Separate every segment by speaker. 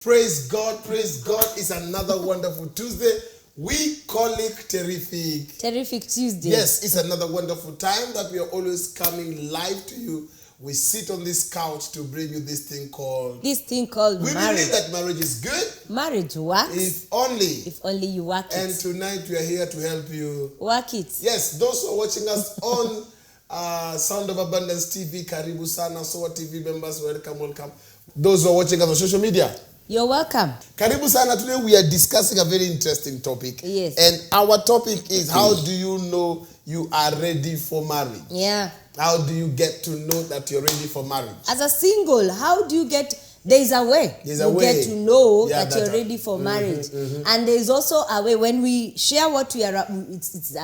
Speaker 1: Praise God, praise God. It's another wonderful Tuesday. We call it Terrific.
Speaker 2: Terrific Tuesday.
Speaker 1: Yes, it's another wonderful time that we are always coming live to you. We sit on this couch to bring you this thing called
Speaker 2: marriage.
Speaker 1: We believe that marriage is good.
Speaker 2: Marriage works.
Speaker 1: If only
Speaker 2: you work it.
Speaker 1: And tonight we are here to help you
Speaker 2: work it.
Speaker 1: Yes, those who are watching us on Sound of Abundance TV, Karibu Sana, Soa TV members, welcome. Those who are watching us on social media,
Speaker 2: you're welcome.
Speaker 1: Karibu Sana. Today we are discussing a very interesting topic.
Speaker 2: Yes.
Speaker 1: And our topic is, how do you know you are ready for marriage?
Speaker 2: Yeah.
Speaker 1: How do you get to know that you're ready for marriage?
Speaker 2: As a single, how do you get... There's a way you get to know that you're ready for marriage. And there's also a way when we share what we are, it's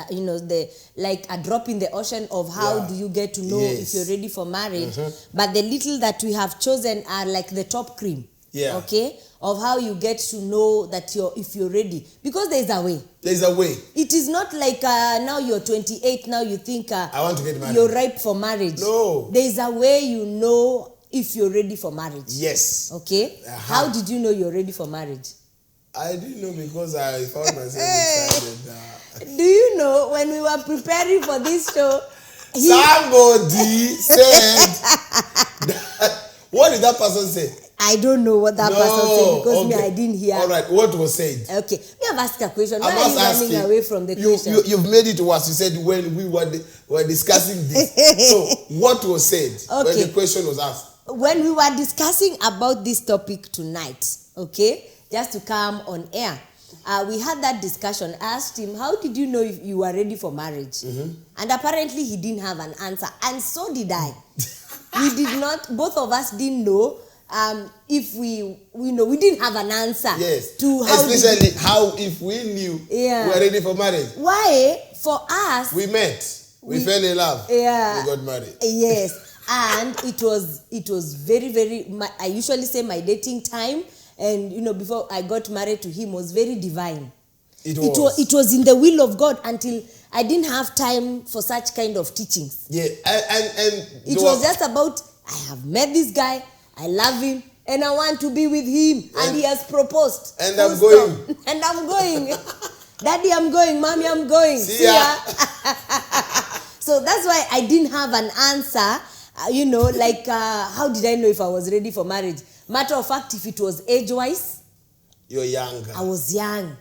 Speaker 2: like a drop in the ocean of how do you get to know if you're ready for marriage. But the little that we have chosen are like the top cream. Yeah. Okay? Of how you get to know that if you're ready. Because there's a way.
Speaker 1: There's a way.
Speaker 2: It is not like now you're 28, now you think
Speaker 1: I want to get married.
Speaker 2: You're ripe for marriage.
Speaker 1: No.
Speaker 2: There's a way you know if you're ready for marriage.
Speaker 1: Yes.
Speaker 2: Okay? How did you know you're ready for marriage?
Speaker 1: I didn't know because I found myself excited.
Speaker 2: Do you know when we were preparing for this show,
Speaker 1: somebody said that, what did that person say?
Speaker 2: I don't know what that person said because me, I didn't hear.
Speaker 1: All right, what was said?
Speaker 2: Okay, me have asked a question. Why are you running away from the question?
Speaker 1: You've made it worse. You said when we were discussing this. So what was said when the question was asked?
Speaker 2: When we were discussing about this topic tonight, okay, just to come on air, we had that discussion. I asked him, how did you know if you were ready for marriage? And apparently he didn't have an answer. And so did I. We did not, both of us didn't know. If we didn't have an answer.
Speaker 1: Yes.
Speaker 2: To how
Speaker 1: especially how if we knew we were ready for marriage.
Speaker 2: Why? For us,
Speaker 1: we met. We fell in love.
Speaker 2: Yeah.
Speaker 1: We got married.
Speaker 2: Yes. And it was very, very, I usually say my dating time, and before I got married to him was very divine. It was in the will of God until I didn't have time for such kind of teachings.
Speaker 1: Yeah. And
Speaker 2: it was just about, I have met this guy, I love him, and I want to be with him, and he has proposed.
Speaker 1: And I'm going.
Speaker 2: And I'm going. Daddy, I'm going. Mommy, I'm going.
Speaker 1: See ya.
Speaker 2: So that's why I didn't have an answer. How did I know if I was ready for marriage? Matter of fact, if it was age-wise,
Speaker 1: you're younger.
Speaker 2: I was young.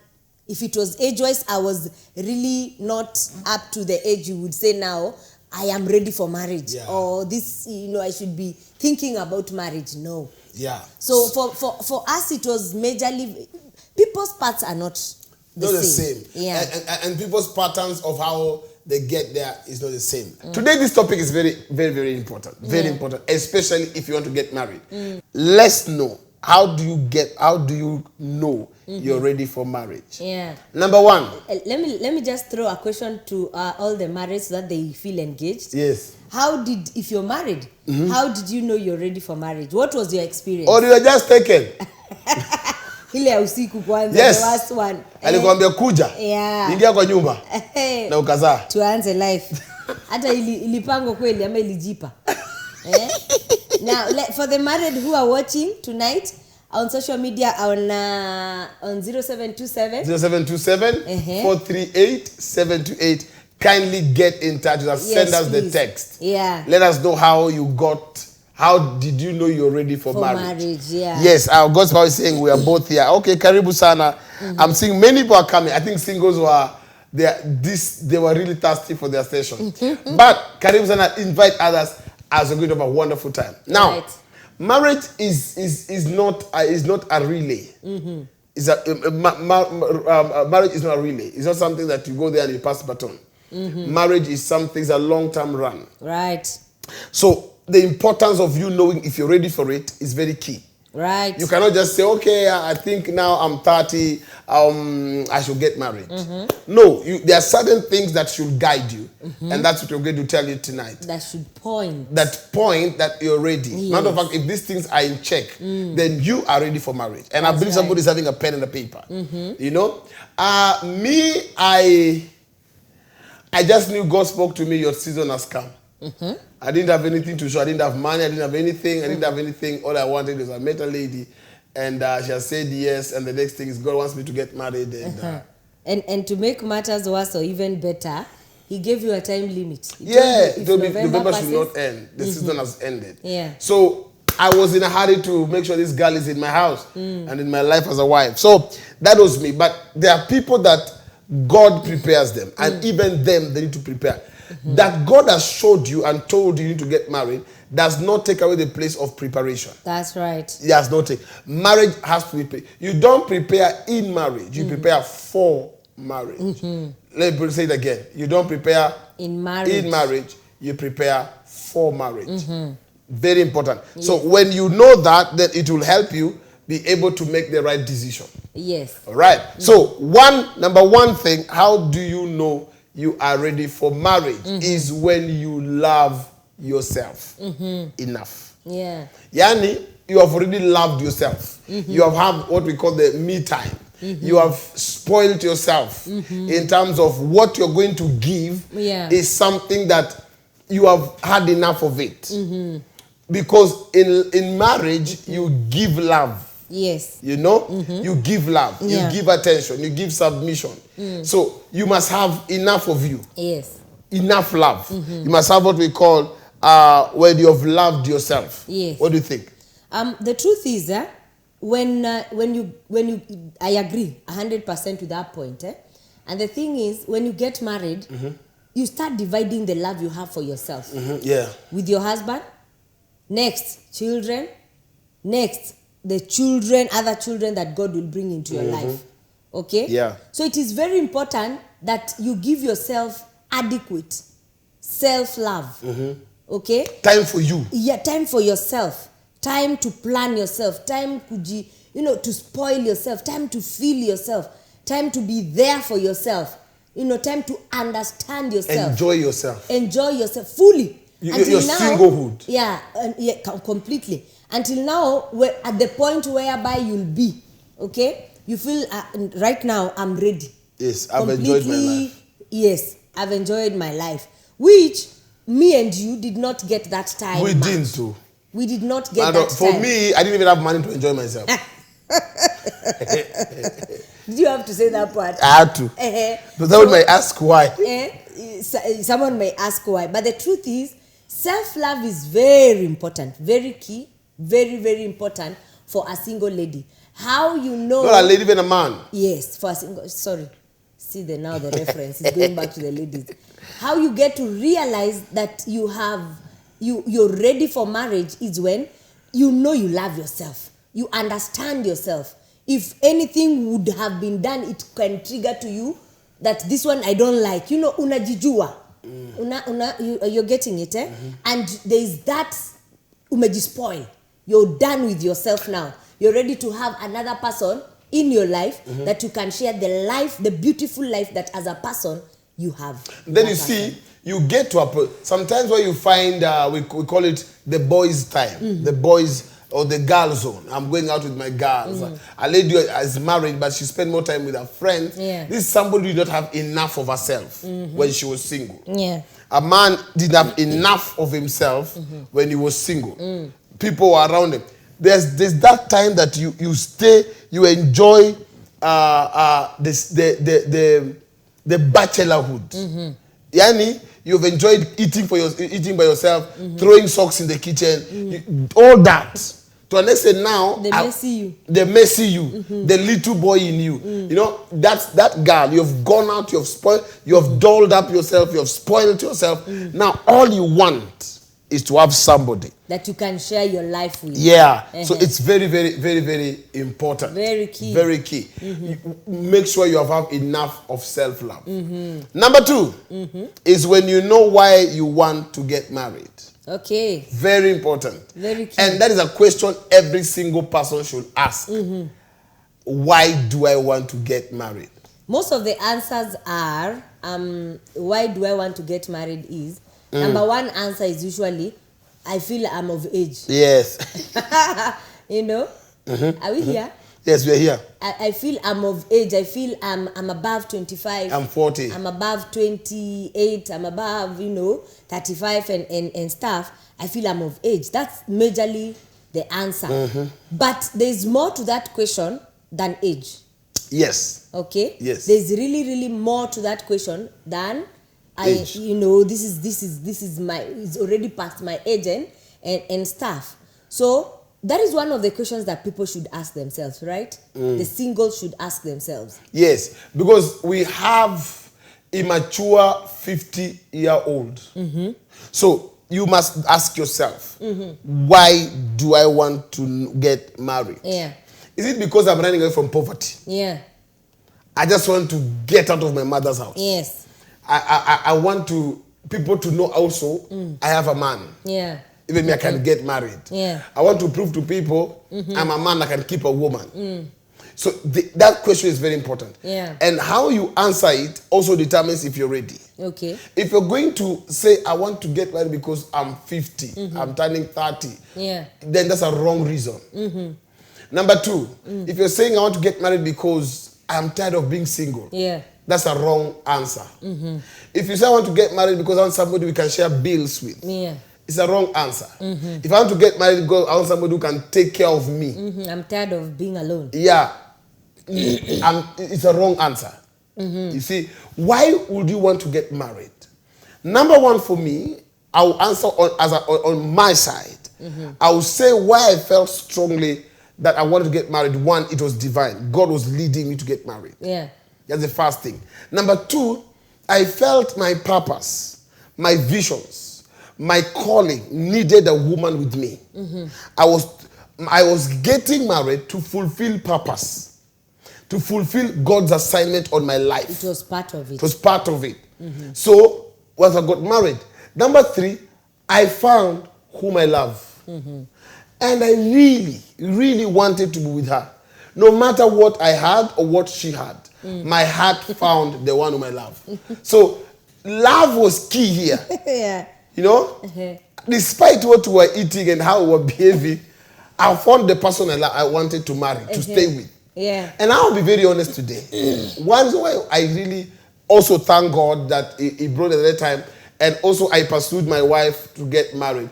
Speaker 2: If it was age-wise, I was really not up to the age you would say now, I am ready for marriage. Yeah. Or this, I should be thinking about marriage. No.
Speaker 1: Yeah.
Speaker 2: So for us, it was majorly, people's paths are not the same. Yeah.
Speaker 1: And people's patterns of how they get there is not the same. Today, this topic is very, very, very important. Very important, especially if you want to get married. Let's know, how do you know you're ready for marriage?
Speaker 2: Yeah.
Speaker 1: Number one.
Speaker 2: Let me just throw a question to all the married so that they feel engaged.
Speaker 1: Yes.
Speaker 2: If you're married, how did you know you're ready for marriage? What was your experience?
Speaker 1: Or you were just taken?
Speaker 2: Ile ya usiku kwanza,
Speaker 1: yes.
Speaker 2: The last one.
Speaker 1: Alikwambia kuja.
Speaker 2: Yeah.
Speaker 1: Ingia kwa nyumba. Na ukazaa.
Speaker 2: Tuanze life. Hata ilipango kweli ama ilijipa. Now, for the married who are watching tonight on social media on 0727
Speaker 1: 438 728, kindly get in touch with us. Yes, send us please. The text.
Speaker 2: Yeah.
Speaker 1: Let us know how did you know you're ready for marriage?
Speaker 2: Yeah.
Speaker 1: Yes, our God's power is saying we are both here. Okay, Karibu Sana. I'm seeing many people are coming. I think singles they were really thirsty for their session. But Karibu Sana, invite others as we're going to have a wonderful time. Now, marriage is not a relay. Marriage is not a relay. It's not something that you go there and you pass the baton. Marriage is a long-term run.
Speaker 2: Right.
Speaker 1: So the importance of you knowing if you're ready for it is very key.
Speaker 2: Right.
Speaker 1: You cannot just say, okay, I think now I'm 30, I should get married. No, there are certain things that should guide you. And that's what we're going to tell you tonight.
Speaker 2: That should point.
Speaker 1: That you're ready. Yes. Matter of fact, if these things are in check, then you are ready for marriage. And I believe somebody's having a pen and a paper. I just knew God spoke to me, your season has come. I didn't have anything to show. I didn't have money. I didn't have anything. All I wanted was I met a lady and she has said yes, and the next thing is God wants me to get married.
Speaker 2: And to make matters worse or even better, he gave you a time limit.
Speaker 1: November should not end. The season has ended.
Speaker 2: Yeah.
Speaker 1: So I was in a hurry to make sure this girl is in my house and in my life as a wife. So that was me. But there are people that God prepares them, and even them, they need to prepare. That God has showed you and told you to get married does not take away the place of preparation.
Speaker 2: That's right.
Speaker 1: It has not taken. Marriage has to be. You don't prepare in marriage. You prepare for marriage. Let me say it again. You don't prepare
Speaker 2: in marriage.
Speaker 1: In marriage, you prepare for marriage. Very important. Yes. So when you know that, then it will help you be able to make the right decision.
Speaker 2: Yes.
Speaker 1: All right. So number one thing, how do you know you are ready for marriage is when you love yourself enough.
Speaker 2: Yeah.
Speaker 1: Yani, you have already loved yourself. You have had what we call the me time. You have spoiled yourself in terms of what you're going to give is something that you have had enough of it. Because in marriage, you give love.
Speaker 2: Yes.
Speaker 1: You know, you give love, you give attention, you give submission. So you must have enough of you.
Speaker 2: Yes.
Speaker 1: Enough love. You must have what we call when you have loved yourself.
Speaker 2: Yes.
Speaker 1: What do you think?
Speaker 2: The truth is, when you, I agree 100% with that point. And the thing is, when you get married, you start dividing the love you have for yourself.
Speaker 1: Yeah.
Speaker 2: With your husband. Next, children. Next, the children, other children that God will bring into your life. Okay?
Speaker 1: Yeah.
Speaker 2: So it is very important that you give yourself adequate self-love. Okay?
Speaker 1: Time for you.
Speaker 2: Yeah, time for yourself. Time to plan yourself. Time to spoil yourself. Time to feel yourself. Time to be there for yourself. Time to understand yourself.
Speaker 1: Enjoy yourself.
Speaker 2: Enjoy yourself fully.
Speaker 1: Your singlehood.
Speaker 2: Yeah, completely. Until now, we're at the point whereby you'll be, okay? You feel, right now, I'm ready.
Speaker 1: Yes, I've enjoyed my life.
Speaker 2: Yes, I've enjoyed my life. Which, me and you did not get that time.
Speaker 1: We didn't too.
Speaker 2: We did not get that time.
Speaker 1: For me, I didn't even have money to enjoy myself.
Speaker 2: Did you have to say that part?
Speaker 1: I had to. But someone may ask why.
Speaker 2: Someone may ask why. But the truth is, self-love is very important, very key, very, very important for a single lady. How you know...
Speaker 1: Not a lady, even a man.
Speaker 2: Yes, for a single... Sorry. See the reference is going back to the ladies. How you get to realize that you're ready for marriage is when you know you love yourself. You understand yourself. If anything would have been done, it can trigger to you that this one I don't like. Unajijua. You're getting it, And there's that umejispoil. You're done with yourself now. You're ready to have another person in your life that you can share the beautiful life that as a person you have.
Speaker 1: Then you see, you get to sometimes where you find, we call it the boys' time, the boys or the girl zone. I'm going out with my girls. A lady is married, but she spent more time with her friends.
Speaker 2: Yeah.
Speaker 1: This is somebody who did not have enough of herself when she was single.
Speaker 2: Yeah.
Speaker 1: A man didn't have enough of himself when he was single. People were around him. There's that time that you stay, you enjoy the bachelorhood. Yani, you've enjoyed eating by yourself, throwing socks in the kitchen, all that. To understand now,
Speaker 2: they may see you.
Speaker 1: The little boy in you. You know, that's that girl. You have gone out, you have spoiled, you have dolled up yourself, you have spoiled yourself. Now, all you want is to have somebody
Speaker 2: that you can share your life with.
Speaker 1: Yeah. So it's very, very, very, very important.
Speaker 2: Very key.
Speaker 1: Very key. Make sure you have enough of self-love. Number 2 is when you know why you want to get married.
Speaker 2: Okay.
Speaker 1: Very important.
Speaker 2: Very key.
Speaker 1: And that is a question every single person should ask. Why do I want to get married?
Speaker 2: Most of the answers are, why do I want to get married is, number one answer is usually, I feel I'm of age.
Speaker 1: Yes.
Speaker 2: You know? Are we here?
Speaker 1: Yes, we're here.
Speaker 2: I feel I'm of age. I feel I'm above 25.
Speaker 1: I'm 40.
Speaker 2: I'm above 28. I'm above, 35 and stuff. I feel I'm of age. That's majorly the answer. But there's more to that question than age.
Speaker 1: Yes.
Speaker 2: Okay?
Speaker 1: Yes.
Speaker 2: There's really, really more to that question than
Speaker 1: Age.
Speaker 2: this is my, it's already past my age and stuff. So that is one of the questions that people should ask themselves, right? The singles should ask themselves.
Speaker 1: Yes, because we have immature 50-year-old. So you must ask yourself, why do I want to get married?
Speaker 2: Yeah.
Speaker 1: Is it because I'm running away from poverty?
Speaker 2: Yeah.
Speaker 1: I just want to get out of my mother's house.
Speaker 2: Yes.
Speaker 1: I want people to know also I have a man.
Speaker 2: Yeah.
Speaker 1: Even me, I can get married.
Speaker 2: Yeah.
Speaker 1: I want to prove to people I'm a man, I can keep a woman. So that question is very important.
Speaker 2: Yeah.
Speaker 1: And how you answer it also determines if you're ready.
Speaker 2: Okay.
Speaker 1: If you're going to say, I want to get married because I'm 50, I'm turning 30,
Speaker 2: Yeah.
Speaker 1: then that's a wrong reason. Number two, if you're saying I want to get married because I'm tired of being single,
Speaker 2: Yeah.
Speaker 1: that's a wrong answer. If you say I want to get married because I want somebody we can share bills with,
Speaker 2: Yeah.
Speaker 1: it's a wrong answer. If I want to get married because I want somebody who can take care of me,
Speaker 2: I'm tired of being alone.
Speaker 1: yeah, it's a wrong answer. You see, why would you want to get married? Number one for me, I'll answer on my side. I will say why I felt strongly that I wanted to get married. One, it was divine. God was leading me to get married.
Speaker 2: Yeah.
Speaker 1: That's the first thing. Number two, I felt my purpose, my visions, my calling needed a woman with me. I was getting married to fulfill purpose, to fulfill God's assignment on my life.
Speaker 2: It was part of it.
Speaker 1: It was part of it. So once I got married, number three, I found whom I love. And I really, really wanted to be with her. No matter what I had or what she had, my heart found the one whom I love. So love was key here.
Speaker 2: Yeah.
Speaker 1: You know? Despite what we were eating and how we were behaving, I found the person I wanted to marry, to stay with.
Speaker 2: Yeah.
Speaker 1: And I'll be very honest today. One reason why I really also thank God that he brought it at that time, and also I pursued my wife to get married.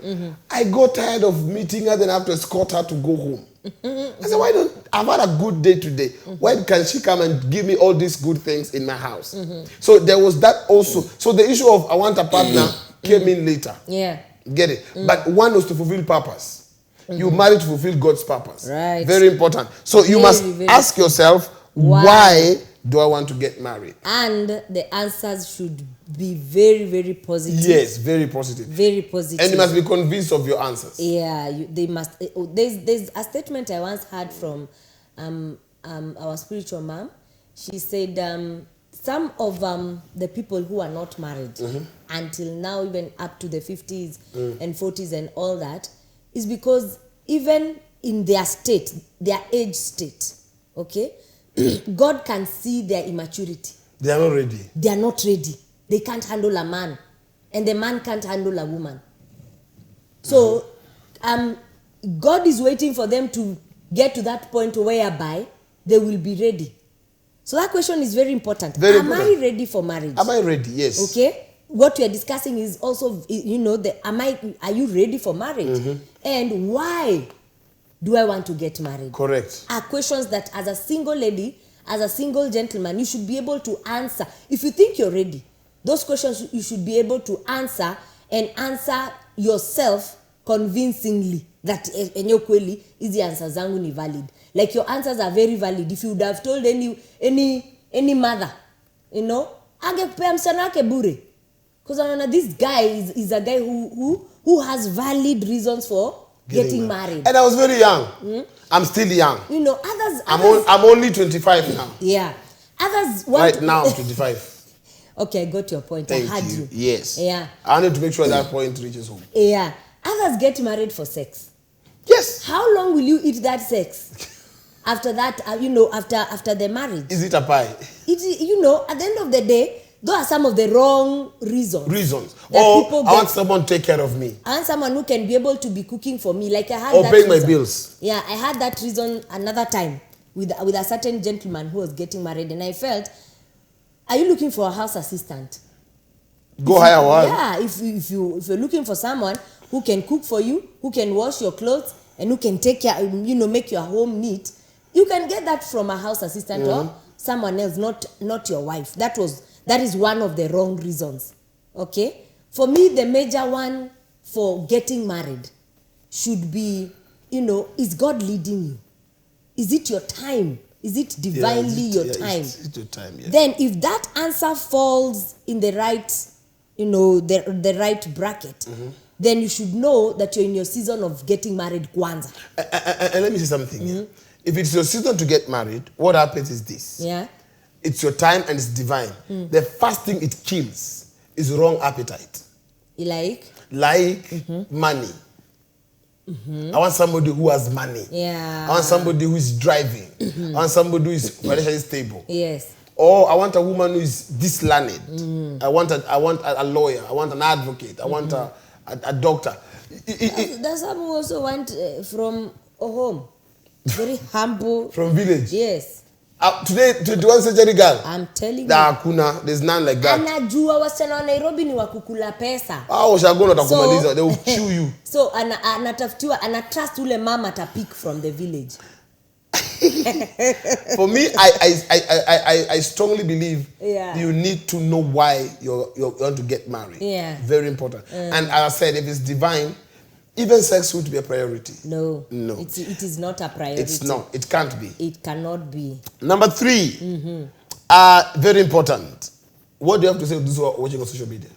Speaker 1: I got tired of meeting her, then I have to escort her to go home. I said, why don't, I've had a good day today. Why can she come and give me all these good things in my house? So there was that also. So the issue of I want a partner came in later.
Speaker 2: Yeah.
Speaker 1: Get it? But one was to fulfill purpose. You marry to fulfill God's purpose.
Speaker 2: Right.
Speaker 1: Very important. So you must ask yourself, why do I want to get married?
Speaker 2: And the answers should be very, very positive.
Speaker 1: Yes, very positive.
Speaker 2: Very positive.
Speaker 1: And you must be convinced of your answers.
Speaker 2: Yeah, they must. There's a statement I once heard from our spiritual mom. She said some of the people who are not married until now, even up to the 50s and 40s and all that, is because even in their state, their age state, okay, God can see their immaturity.
Speaker 1: They are not ready.
Speaker 2: They are not ready. They can't handle a man, and the man can't handle a woman. So, God is waiting for them to get to that point whereby they will be ready. So that question is very important. Am I ready for marriage?
Speaker 1: Am I ready? Yes.
Speaker 2: Okay. What we are discussing is also, are you ready for marriage? And why do I want to get married?
Speaker 1: Correct.
Speaker 2: Are questions that as a single lady, as a single gentleman, you should be able to answer. If you think you're ready, those questions you should be able to answer, and answer yourself convincingly that enyewe kweli hizi answers zangu ni valid. Like your answers are very valid. If you would have told any mother, angekupea msichana wake bure. Because this guy is a guy who has valid reasons for getting married.
Speaker 1: And I was very young. I'm still young.
Speaker 2: Others
Speaker 1: I'm only 25 now.
Speaker 2: Yeah. Others want
Speaker 1: right now I'm 25.
Speaker 2: Okay, I got your point.
Speaker 1: Thank
Speaker 2: I had
Speaker 1: you.
Speaker 2: you.
Speaker 1: Yes.
Speaker 2: Yeah.
Speaker 1: I need to make sure that point reaches home.
Speaker 2: Yeah. Others get married for sex.
Speaker 1: Yes.
Speaker 2: How long will you eat that sex? After that, after the marriage.
Speaker 1: Is it a pie?
Speaker 2: At the end of the day, those are some of the wrong reasons.
Speaker 1: I want someone to take care of me.
Speaker 2: I want someone who can be able to be cooking for me. Like I had
Speaker 1: or
Speaker 2: that
Speaker 1: paying
Speaker 2: reason.
Speaker 1: My bills.
Speaker 2: Yeah, I had that reason another time with a certain gentleman who was getting married, and I felt, are you looking for a house assistant?
Speaker 1: Go hire one.
Speaker 2: Yeah, if you're looking for someone who can cook for you, who can wash your clothes, and who can take care, make your home neat, you can get that from a house assistant or someone else, not your wife. That is one of the wrong reasons. Okay? For me, the major one for getting married should be, is God leading you? Is it your time? Is it divinely your time?
Speaker 1: It's your time, yeah.
Speaker 2: Then if that answer falls in the right, the right bracket, then you should know that you're in your season of getting married kwanza.
Speaker 1: And let me say something. Yeah? If it's your season to get married, what happens is this.
Speaker 2: Yeah.
Speaker 1: It's your time and it's divine. The first thing it kills is wrong appetite.
Speaker 2: Like
Speaker 1: money. I want somebody who has money.
Speaker 2: Yeah.
Speaker 1: I want somebody who is driving. I want somebody who is financially stable.
Speaker 2: Yes.
Speaker 1: Or I want a woman who is this learned. I want a lawyer. I want an advocate. I want a doctor.
Speaker 2: There's some who also want from a home. Very humble.
Speaker 1: From village.
Speaker 2: Yes.
Speaker 1: Today, 21st century girl.
Speaker 2: I'm telling you.
Speaker 1: There's none like that.
Speaker 2: Anajua wasichana wa Nairobi ni wakukula pesa.
Speaker 1: Ushagona utakumaliza. They will chew you.
Speaker 2: So anatafutiwa, anatrust ule mama pick from the village.
Speaker 1: For me, I strongly believe you need to know why you want to get married.
Speaker 2: Yeah.
Speaker 1: Very important. And as I said, if it's divine, even sex would be a priority.
Speaker 2: No. It is not a priority.
Speaker 1: It's not. It can't be.
Speaker 2: It cannot be.
Speaker 1: Number 3, very important. What do you have to say to those who are watching on social media?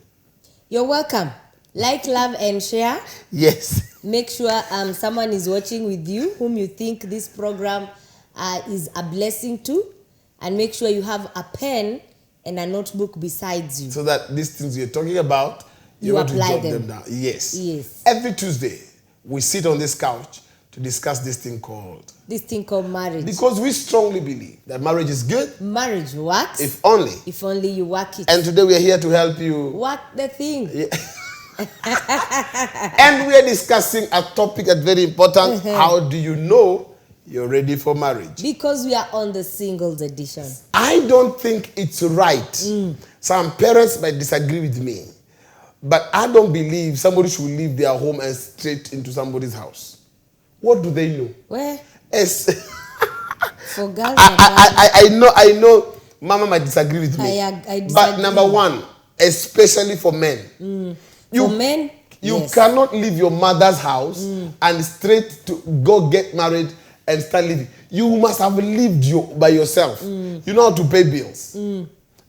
Speaker 2: You're welcome. Like, love, and share.
Speaker 1: Yes.
Speaker 2: Make sure someone is watching with you whom you think this program is a blessing to. And make sure you have a pen and a notebook besides you.
Speaker 1: So that these things you're talking about, you want to jot them down. Yes. Every Tuesday, we sit on this couch to discuss this thing called
Speaker 2: marriage. Because
Speaker 1: we strongly believe that marriage is good.
Speaker 2: Marriage works.
Speaker 1: If only
Speaker 2: you work it.
Speaker 1: And today we are here to help you
Speaker 2: work the thing.
Speaker 1: Yeah. And we are discussing a topic that's very important. How do you know you're ready for marriage?
Speaker 2: Because we are on the singles edition.
Speaker 1: I don't think it's right. Some parents might disagree with me. But I don't believe somebody should leave their home and straight into somebody's house. What do they know?
Speaker 2: Where?
Speaker 1: For girls, I know Mama might disagree with me. I disagree. But number 1, especially for men.
Speaker 2: For men?
Speaker 1: You cannot leave your mother's house and straight to go get married and start living. You must have lived by yourself. You know how to pay bills.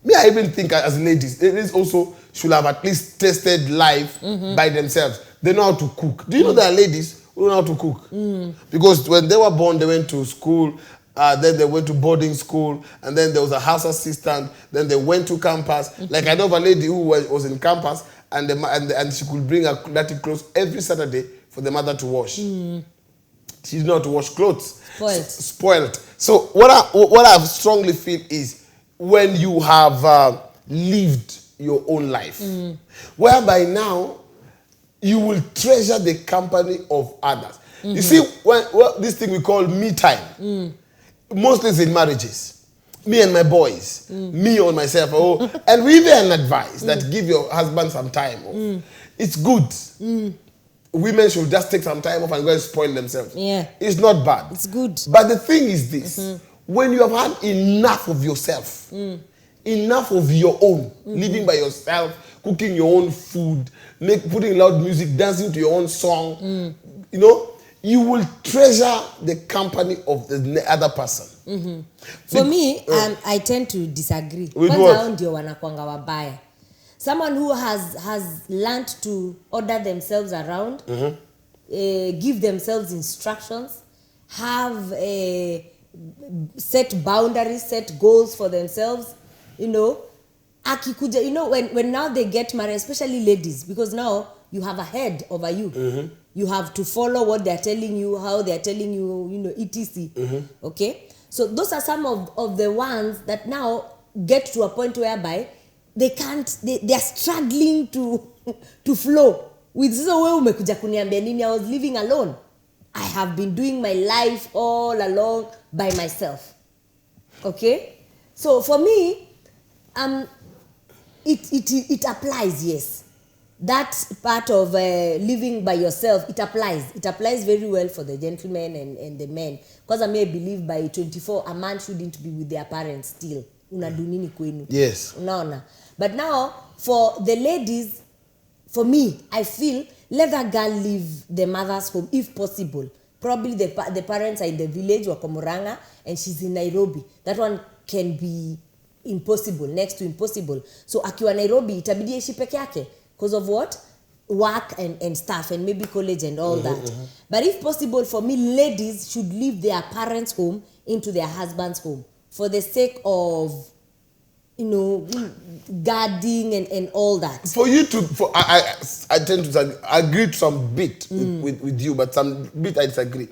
Speaker 1: Me, I even think as ladies also should have at least tested life by themselves. They know how to cook. Do you know there are ladies who know how to cook? Because when they were born, they went to school, then they went to boarding school, and then there was a house assistant, then they went to campus. Like I know of a lady who was in campus, and she could bring her dirty clothes every Saturday for the mother to wash. She didn't know how to wash clothes. Spoiled. So what I strongly feel is when you have lived your own life, whereby now you will treasure the company of others. You see, this thing we call me time, mostly it's in marriages. Me and my boys, me on myself, and we even advise that give your husband some time. It's good. Women should just take some time off and go and spoil themselves.
Speaker 2: Yeah.
Speaker 1: It's not bad.
Speaker 2: It's good.
Speaker 1: But the thing is this. When you have had enough of yourself, enough of your own, living by yourself, cooking your own food, putting loud music, dancing to your own song, you will treasure the company of the other person.
Speaker 2: For me, I tend to disagree.
Speaker 1: With what?
Speaker 2: Ndio wanakuanga wabaya. Someone who has learned to order themselves around, give themselves instructions, have set boundaries, set goals for themselves, akikuja, when now they get married, especially ladies, because now you have a head over you. You have to follow what they're telling you, how they're telling you, etc. Okay? So those are some of the ones that now get to a point whereby they are struggling to flow. With so wewe umekuja kuniambia nini? I was living alone. I have been doing my life all along by myself. Okay? So for me, it applies, yes. that part of living by yourself, it applies very well for the gentlemen and the men, because I may believe by 24 a man shouldn't be with their parents still. Unadu nini kwenu?
Speaker 1: Yes.
Speaker 2: Unaona. But now for the ladies, for me, I feel let that girl leave the mother's home if possible. Probably the parents are in the village or Komoranga and she's in Nairobi. That one can be impossible, next to impossible. So akiwa Nairobi itabidi ishi peke yake because of what? Work and stuff and maybe college and all that. But if possible, for me, ladies should leave their parents' home into their husband's home for the sake of, you know, guarding and all that.
Speaker 1: For you to, I tend to agree to some bit with you, but some bit I disagree.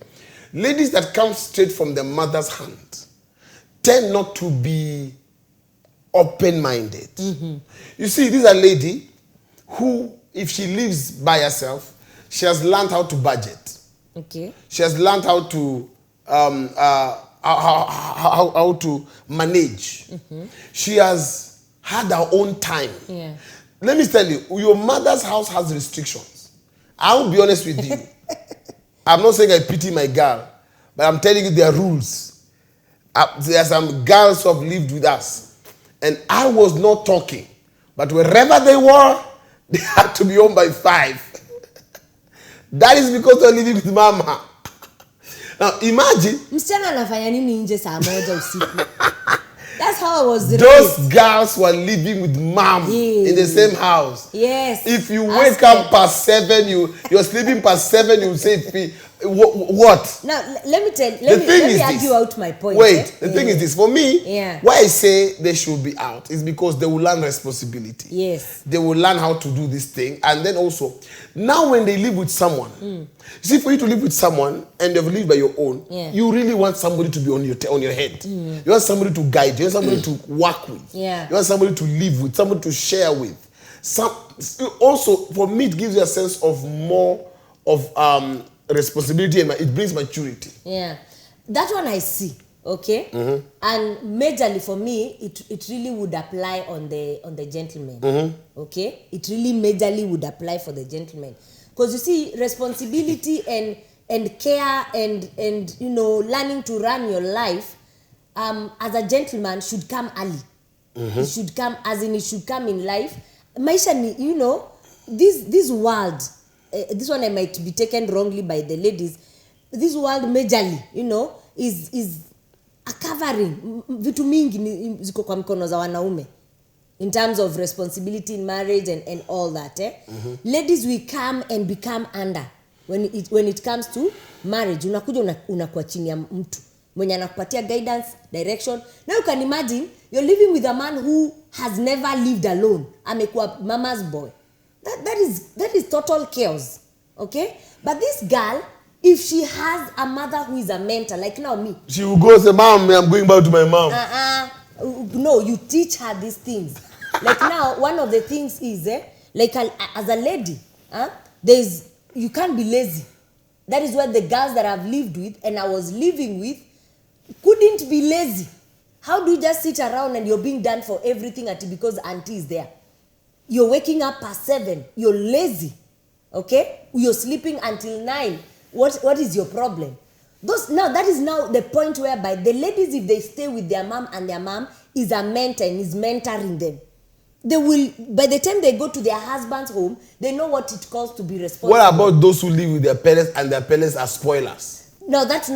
Speaker 1: Ladies that come straight from the mother's hand tend not to be open-minded. You see, this is a lady who, if she lives by herself, she has learned how to budget.
Speaker 2: Okay.
Speaker 1: She has learned how to how to manage. She has had her own time.
Speaker 2: Yeah.
Speaker 1: Let me tell you, your mother's house has restrictions. I will be honest with you. I'm not saying I pity my girl, but I'm telling you there are rules. There are some girls who have lived with us, and I was not talking, but wherever they were, they had to be home by 5. That is because they're living with mama. Now imagine.
Speaker 2: Msichana anafanya nini nje saa moja usiku? That's how I was raised.
Speaker 1: Those girls were living with mom in the same house.
Speaker 2: Yes.
Speaker 1: If you wake up past 7, you're sleeping past 7, you say, what?
Speaker 2: Now, let me argue out my point.
Speaker 1: Wait, the thing is this. For me,
Speaker 2: Yeah.
Speaker 1: why I say they should be out is because they will learn responsibility.
Speaker 2: Yes.
Speaker 1: They will learn how to do this thing. And then also, now when they live with someone, you see, for you to live with someone and they've lived by your own, you really want somebody to be on your head. You want somebody to guide you. You want somebody to work with.
Speaker 2: Yeah.
Speaker 1: You want somebody to live with, somebody to share with. Also, for me, it gives you a sense of more of responsibility and it brings maturity.
Speaker 2: Yeah. That one I see. Okay. And majorly for me, it really would apply on the gentleman. Okay. It really majorly would apply for the gentleman. Because you see, responsibility and care and you know, learning to run your life as a gentleman should come early. It should come it should come in life. Maisha ni, you know, this world, this one I might be taken wrongly by the ladies. This world majorly, you know, is a covering vitu mingi ziko kwa mikono za wanaume in terms of responsibility in marriage and all that. Ladies will come and become under when it comes to marriage. Unakuja unakuwa chini ya mtu mwenye anakupatia guidance, direction. Now you can imagine you're living with a man who has never lived alone. Amekuwa mama's boy. That is total chaos. Okay? But this girl, if she has a mother who is a mentor, like now me,
Speaker 1: she will go say, Mom, I'm going back to my mom.
Speaker 2: No, you teach her these things. Like now, one of the things is, like as a lady, you can't be lazy. That is what the girls that I've lived with and I was living with couldn't be lazy. How do you just sit around and you're being done for everything because auntie is there? You're waking up past 7. You're lazy. Okay? You're sleeping until 9. What is your problem? That is now the point whereby the ladies, if they stay with their mom and their mom is a mentor and is mentoring them, they will, by the time they go to their husband's home, they know what it calls to be responsible.
Speaker 1: What about those who live with their parents and their parents are spoilers?
Speaker 2: No, that's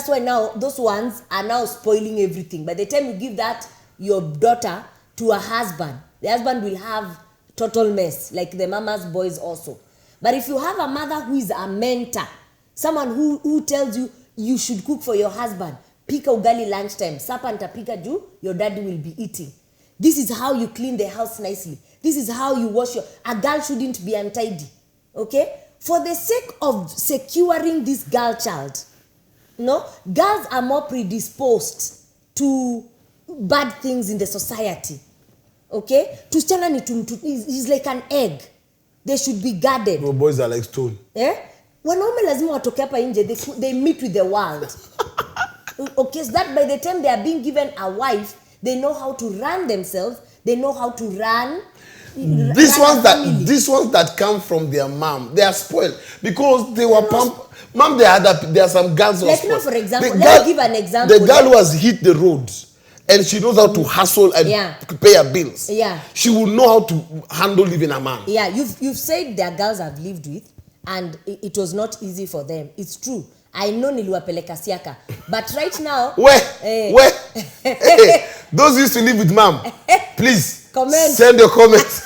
Speaker 2: why now those ones are now spoiling everything. By the time you give that your daughter to a husband, the husband will have total mess, like the mama's boys also. But if you have a mother who is a mentor, someone who tells you you should cook for your husband, pika ugali lunchtime, supper nitapika juu, your daddy will be eating. This is how you clean the house nicely. This is how you wash a girl shouldn't be untidy. Okay? For the sake of securing this girl child, no, girls are more predisposed to bad things in the society. Okay? Tusichana is like an egg. They should be guarded.
Speaker 1: No, boys are like stone.
Speaker 2: Wanaume lazima watoke hapa nje, they meet with the world. Okay, so that by the time they are being given a wife, they know how to run themselves, they know how to run
Speaker 1: These ones that come from their mom, they are spoiled because they were pumped. Mom, there are some girls.
Speaker 2: Like now, for example, let me give an example.
Speaker 1: The girl who has hit the road, and she knows how to hustle and pay her bills.
Speaker 2: Yeah.
Speaker 1: She will know how to handle living a man.
Speaker 2: Yeah, you've said there are girls I've lived with, and it was not easy for them. It's true. I know niliwapeleka Siaka, but right now.
Speaker 1: Where? Hey, those who used to live with mom, please send your comments.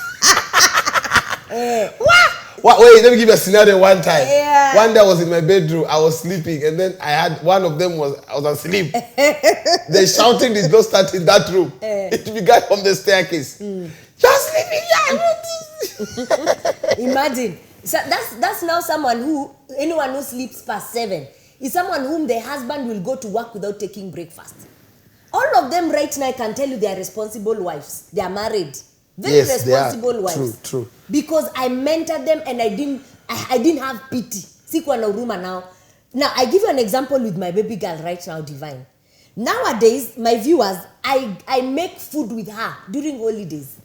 Speaker 1: Wait, let me give you a scenario one time.
Speaker 2: Yeah.
Speaker 1: One day I was in my bedroom, I was sleeping, and then I had one of them I was asleep. The shouting did not start in that room. It began from the staircase. You're sleeping,
Speaker 2: Imagine. So that's now anyone who sleeps past 7 is someone whom the husband will go to work without taking breakfast. All of them right now, I can tell you, they are responsible wives. They are married. Very responsible wives.
Speaker 1: True.
Speaker 2: Because I mentored them and I didn't have pity. Sikuwa na huruma now. Now, I give you an example with my baby girl right now, Divine. Nowadays, my viewers, I make food with her during holidays.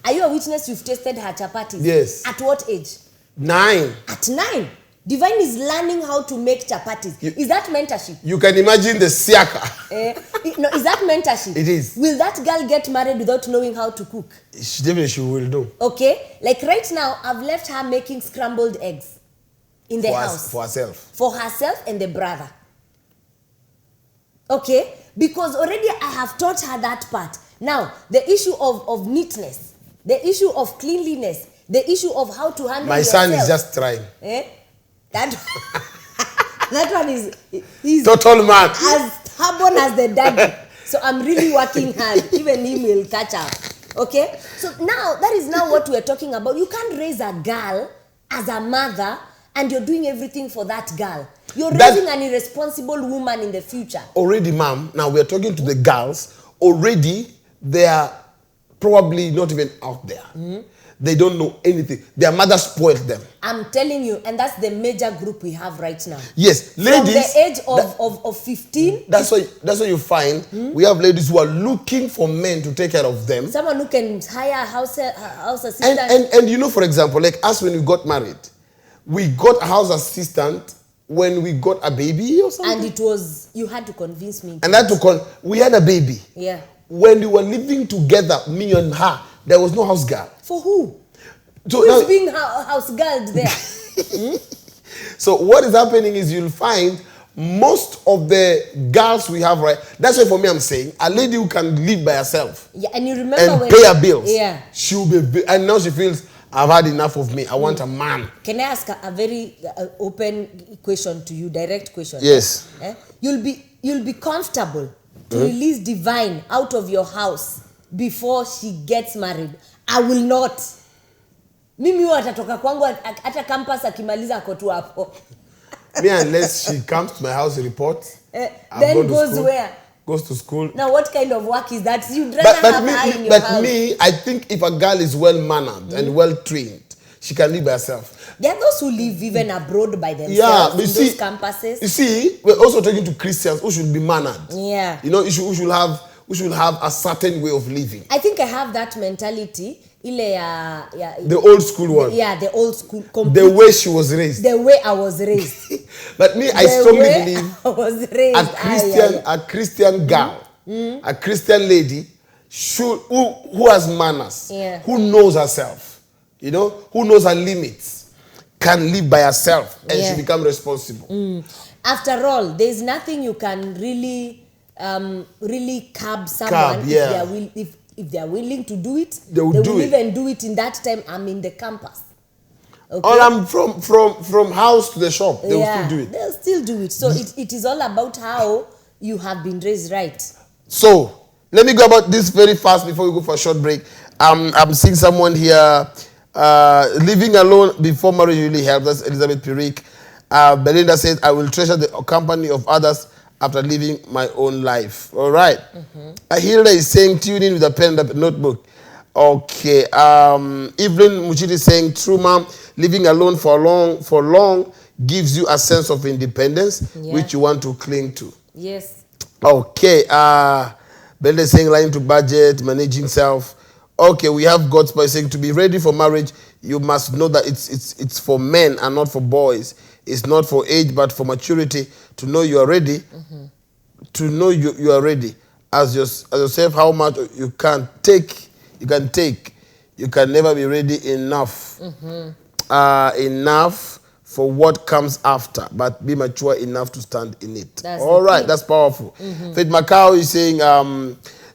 Speaker 2: Are you a witness? You've tasted her chapatis?
Speaker 1: Yes.
Speaker 2: At what age?
Speaker 1: 9.
Speaker 2: At 9. Divine is learning how to make chapatis. Is that mentorship?
Speaker 1: You can imagine the siaka.
Speaker 2: No, is that mentorship?
Speaker 1: It is.
Speaker 2: Will that girl get married without knowing how to cook?
Speaker 1: Definitely she will do.
Speaker 2: Okay? Like right now, I've left her making scrambled eggs in the house.
Speaker 1: For herself.
Speaker 2: For herself and the brother. Okay? Because already I have taught her that part. Now, the issue of neatness, the issue of cleanliness, the issue of how to handle yourself.
Speaker 1: My son is just trying.
Speaker 2: That one he's
Speaker 1: total man.
Speaker 2: As stubborn as the daddy. So I'm really working hard. Even him will catch up. Okay? So now, that is now what we're talking about. You can't raise a girl as a mother and you're doing everything for that girl. You're raising an irresponsible woman in the future.
Speaker 1: Already, ma'am, now we're talking to the girls. Already, they are probably not even out there. They don't know anything. Their mother spoiled them.
Speaker 2: I'm telling you, and that's the major group we have right now.
Speaker 1: Yes, ladies.
Speaker 2: From the age of 15.
Speaker 1: That's why you find we have ladies who are looking for men to take care of them.
Speaker 2: Someone who can hire a house assistant.
Speaker 1: And you know, for example, like us when we got married, we got a house assistant when we got a baby or something.
Speaker 2: And you had to convince me.
Speaker 1: And we had a baby.
Speaker 2: Yeah.
Speaker 1: When we were living together, me and her, there was no house girl.
Speaker 2: For who?
Speaker 1: So
Speaker 2: who is being house girl there?
Speaker 1: So what is happening is you'll find most of the girls we have, right? That's why for me I'm saying a lady who can live by herself.
Speaker 2: Yeah, and you remember
Speaker 1: and
Speaker 2: when
Speaker 1: pay her bills.
Speaker 2: Yeah.
Speaker 1: She'll be, and now she feels I've had enough of me. I want a man.
Speaker 2: Can I ask a very open question to you, direct question?
Speaker 1: Yes.
Speaker 2: You'll be comfortable to release Divine out of your house before she gets married. I will not. Mimi atatoka kwangu hata campus akimaliza ako tu hapo.
Speaker 1: Me, unless she comes to my house and reports.
Speaker 2: Then goes where?
Speaker 1: Goes to school.
Speaker 2: Now what kind of work is that? You'd rather have her in your house.
Speaker 1: But me, I think if a girl is well mannered and well trained, she can live by herself. There
Speaker 2: are those who live even abroad by themselves in those campuses.
Speaker 1: You see, we're also talking to Christians who should be mannered.
Speaker 2: Yeah.
Speaker 1: You know, who should have a certain way of living.
Speaker 2: I think I have that mentality.
Speaker 1: The old school one.
Speaker 2: Yeah, the old school.
Speaker 1: The way she was raised.
Speaker 2: The way I was raised.
Speaker 1: But me, I strongly believe
Speaker 2: I was raised.
Speaker 1: A Christian girl, a Christian lady, who has manners, who knows herself, you know, who knows her limits, can live by herself and she become responsible.
Speaker 2: After all, there's nothing you can really curb someone if they are willing to do it. They will even do it in that time. I'm in the campus. Okay?
Speaker 1: Or I'm from house to the shop. They will still do it.
Speaker 2: They'll still do it. So it is all about how you have been raised, right? So
Speaker 1: let me go about this very fast before we go for a short break. I'm seeing someone here. Living alone before marriage really helps. That's Elizabeth Pirik. Belinda says, I will treasure the company of others after living my own life. All right. Hilda is saying, tune in with a pen and a notebook. Okay. Evelyn Muchiti is saying, true, mom, living alone for long gives you a sense of independence, which you want to cling to.
Speaker 2: Yes.
Speaker 1: Okay. Belinda is saying, lying to budget, managing self. Okay, we have God's by saying to be ready for marriage, you must know that it's for men and not for boys. It's not for age but for maturity. To know you are ready. To know you are ready. As yourself, how much you can take. You can never be ready enough. Enough for what comes after, but be mature enough to stand in it. All right, that's powerful. Faith Macau is saying,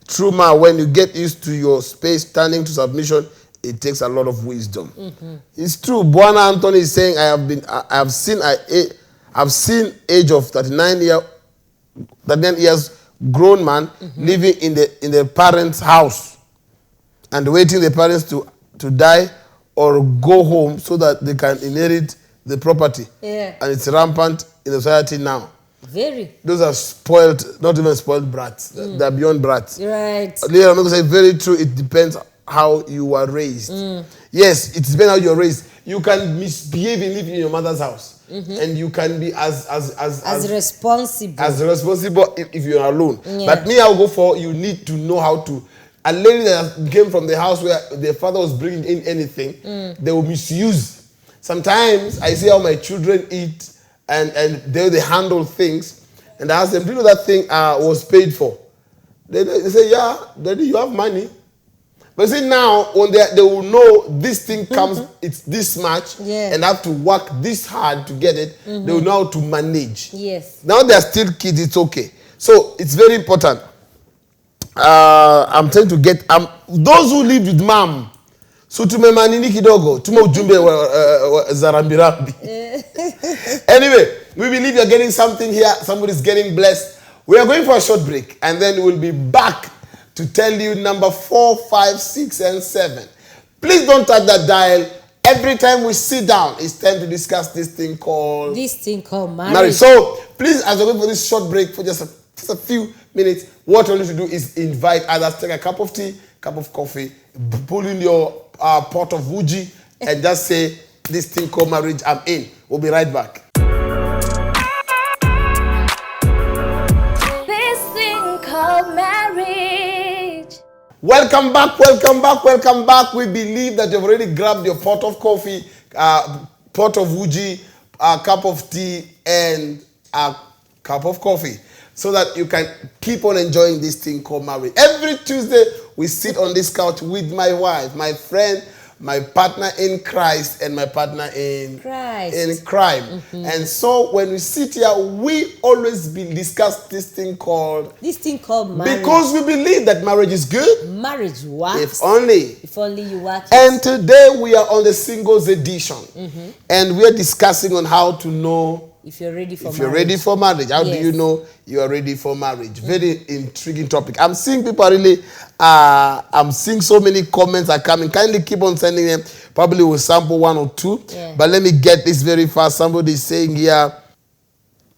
Speaker 1: true ma, when you get used to your space standing to submission, it takes a lot of wisdom. It's true. Buana Anthony is saying, I've seen age of 39 years grown man living in the parents' house and waiting the parents to die or go home so that they can inherit the property.
Speaker 2: Yeah.
Speaker 1: And it's rampant in the society now.
Speaker 2: Very.
Speaker 1: Those are spoiled, not even spoiled brats. They're beyond brats.
Speaker 2: Right.
Speaker 1: Leah Omego said, very true. It depends how you were raised. Yes, it depends how you're raised. You can misbehave and live in your mother's house. And you can be as
Speaker 2: responsible.
Speaker 1: As responsible if you're alone.
Speaker 2: Yeah.
Speaker 1: But me, I'll go for, you need to know how to. A lady that came from the house where the father was bringing in anything, they will misuse. Sometimes I see how my children eat and they handle things. And I ask them, do you know that thing was paid for? They say, yeah, Daddy, you have money. But see now, when they will know this thing comes, it's this much, and have to work this hard to get it, they will know how to manage.
Speaker 2: Yes.
Speaker 1: Now they are still kids, it's okay. So it's very important. I'm trying to get, those who live with mom, so tumemanini kidogo, tume ujumbe zarambirambi. Anyway, we believe you're getting something here, somebody's getting blessed. We are going for a short break, and then we'll be back to tell you number 4, 5, 6, and 7. Please don't touch that dial. Every time we sit down, it's time to discuss this thing called marriage. So please, as we're going for this short break for just a few minutes, what you need to do is invite others, take a cup of tea, cup of coffee, pull in your pot of Wuji, and just say, this thing called marriage, I'm in. We'll be right back.
Speaker 3: This thing called marriage.
Speaker 1: Welcome back, welcome back, welcome back. We believe that you've already grabbed your pot of coffee, pot of Wuji, a cup of tea, and a cup of coffee, so that you can keep on enjoying this thing called marriage. Every Tuesday, we sit on this couch with my wife, my friend, my partner in Christ, and my partner in crime. And so when we sit here, we always discuss this thing called marriage. Because we believe that marriage is good.
Speaker 2: Marriage works.
Speaker 1: If only
Speaker 2: you work it.
Speaker 1: And today we are on the singles edition. And we are discussing on how to know
Speaker 2: if you're ready for
Speaker 1: marriage. How do you know you are ready for marriage? Very intriguing topic. I'm seeing people really, I'm seeing so many comments are coming. Kindly keep on sending them. Probably we'll sample 1 or 2. But let me get this very fast. Somebody is saying here,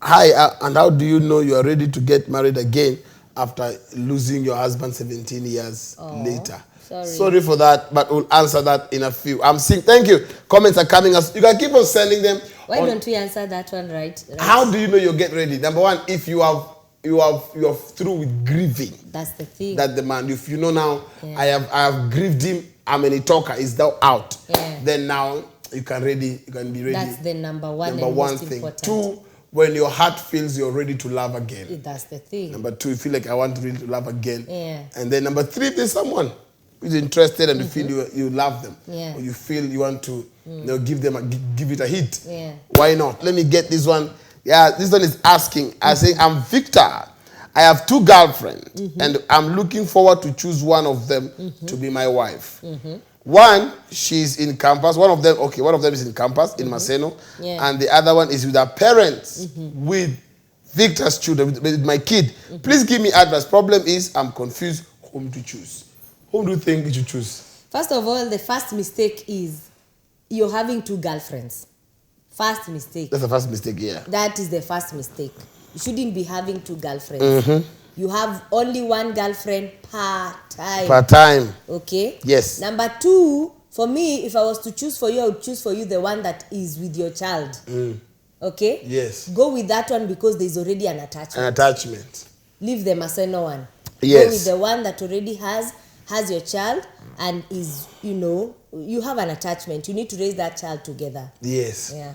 Speaker 1: hi, and how do you know you are ready to get married again after losing your husband 17 years later? Sorry for that, but we'll answer that in a few. I'm seeing, thank you. Comments are coming. You can keep on sending them.
Speaker 2: Why don't we answer that one right?
Speaker 1: How do you know you get ready? Number 1, if you are through with grieving.
Speaker 2: That's the thing.
Speaker 1: That the man, if you know now, I have grieved him, I'm a talker, is now out. Then now you can be ready. That's
Speaker 2: the number one
Speaker 1: thing. Important. 2, when your heart feels you're ready to love again.
Speaker 2: That's the thing.
Speaker 1: Number 2, you feel like I want to really love again. And then number 3, there's someone who's interested and you feel you love them. Or you feel you want to give it a hit. Why not? Let me get this one. This one is asking. I say, I'm Victor. I have 2 girlfriends and I'm looking forward to choose one of them to be my wife. One, she's in campus. One of them is in campus in Maseno. And the other one is with her parents, with Victor's children, with my kid. Please give me advice. Problem is, I'm confused whom to choose. Whom do you think you should choose?
Speaker 2: First of all, the first mistake is you're having 2 girlfriends. First mistake.
Speaker 1: That's the first mistake, yeah.
Speaker 2: That is the first mistake. You shouldn't be having 2 girlfriends. You have only 1 girlfriend per time.
Speaker 1: Per time.
Speaker 2: Okay?
Speaker 1: Yes.
Speaker 2: Number 2, for me, if I was to choose for you, I would choose for you the one that is with your child. Okay?
Speaker 1: Yes.
Speaker 2: Go with that one because there's already an attachment.
Speaker 1: An attachment.
Speaker 2: Leave the Maseno one.
Speaker 1: Yes.
Speaker 2: Go with the one that already has has your child and is, you have an attachment. You need to raise that child together.
Speaker 1: Yes.
Speaker 2: Yeah.